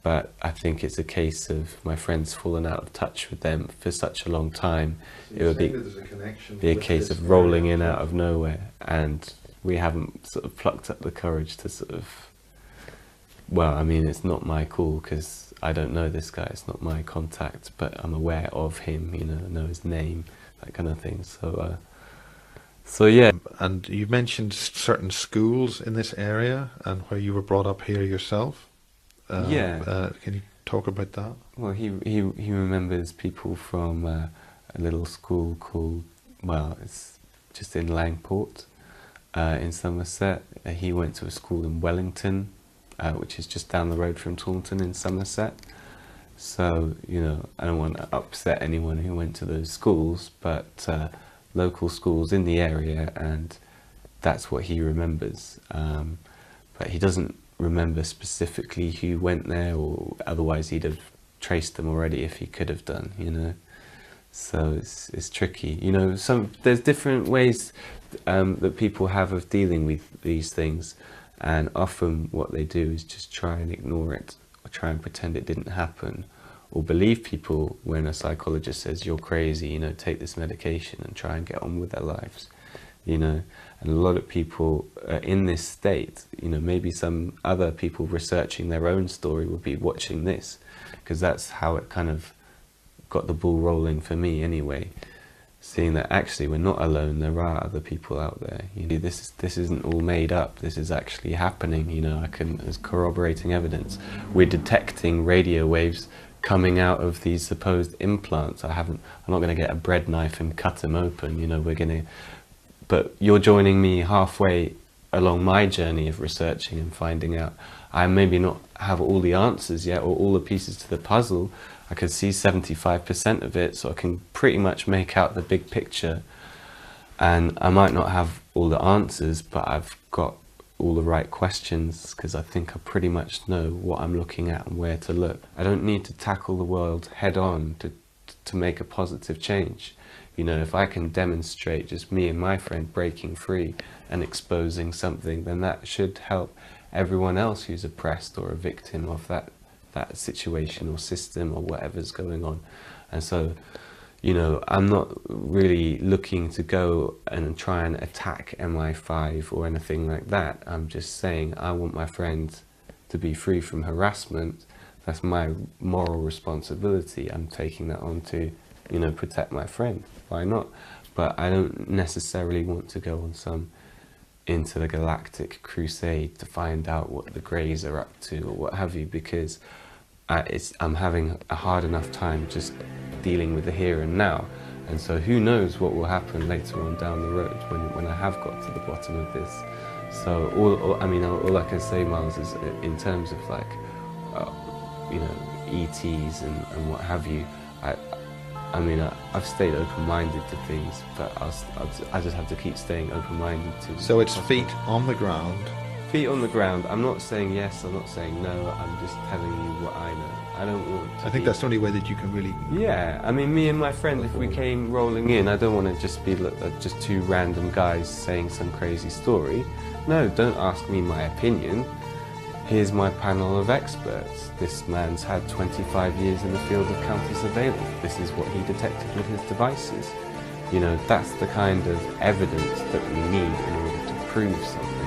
but I think it's a case of my friend's fallen out of touch with them for such a long time. It would be a case of rolling in out of nowhere, and we haven't sort of plucked up the courage to sort of, well, I mean, it's not my call because I don't know this guy, it's not my contact, but I'm aware of him, you know his name, that kind of thing. So yeah. And you mentioned certain schools in this area and where you were brought up here yourself. Yeah. Can you talk about that? Well, he remembers people from a little school called, well, it's just in Langport, in Somerset. He went to a school in Wellington, which is just down the road from Taunton in Somerset. So, I don't want to upset anyone who went to those schools, but local schools in the area, and that's what he remembers. But he doesn't remember specifically who went there, or otherwise he'd have traced them already if he could have done, So it's tricky. There's different ways that people have of dealing with these things, and often what they do is just try and ignore it, or try and pretend it didn't happen, or believe people when a psychologist says you're crazy, take this medication, and try and get on with their lives, and a lot of people in this state, maybe some other people researching their own story would be watching this, because that's how it kind of got the ball rolling for me anyway, seeing that actually we're not alone, there are other people out there. This isn't all made up, this is actually happening. There's corroborating evidence. We're detecting radio waves coming out of these supposed implants. I'm not going to get a bread knife and cut them open, but you're joining me halfway along my journey of researching and finding out. I maybe not have all the answers yet, or all the pieces to the puzzle. I could see 75% of it, so I can pretty much make out the big picture. And I might not have all the answers, but I've got all the right questions, because I think I pretty much know what I'm looking at and where to look. I don't need to tackle the world head on to make a positive change. If I can demonstrate just me and my friend breaking free and exposing something, then that should help everyone else who's oppressed or a victim of that situation or system or whatever's going on. And so, I'm not really looking to go and try and attack MI5 or anything like that. I'm just saying I want my friend to be free from harassment. That's my moral responsibility. I'm taking that on to, protect my friend. Why not? But I don't necessarily want to go on some intergalactic crusade to find out what the Greys are up to or what have you, because I'm having a hard enough time just dealing with the here and now. And so who knows what will happen later on down the road when I have got to the bottom of this. So all I can say, Miles, is in terms of ETs and what have you, I've stayed open-minded to things, but I just have to keep staying open-minded to. So it's feet on the ground. Feet on the ground. I'm not saying yes, I'm not saying no, I'm just telling you what I know. I don't want to I think that's the only way that you can really... Yeah, me and my friend, if we came rolling in, I don't want to just be just two random guys saying some crazy story. No, don't ask me my opinion. Here's my panel of experts. This man's had 25 years in the field of counter-surveillance. This is what he detected with his devices. That's the kind of evidence that we need in order to prove something.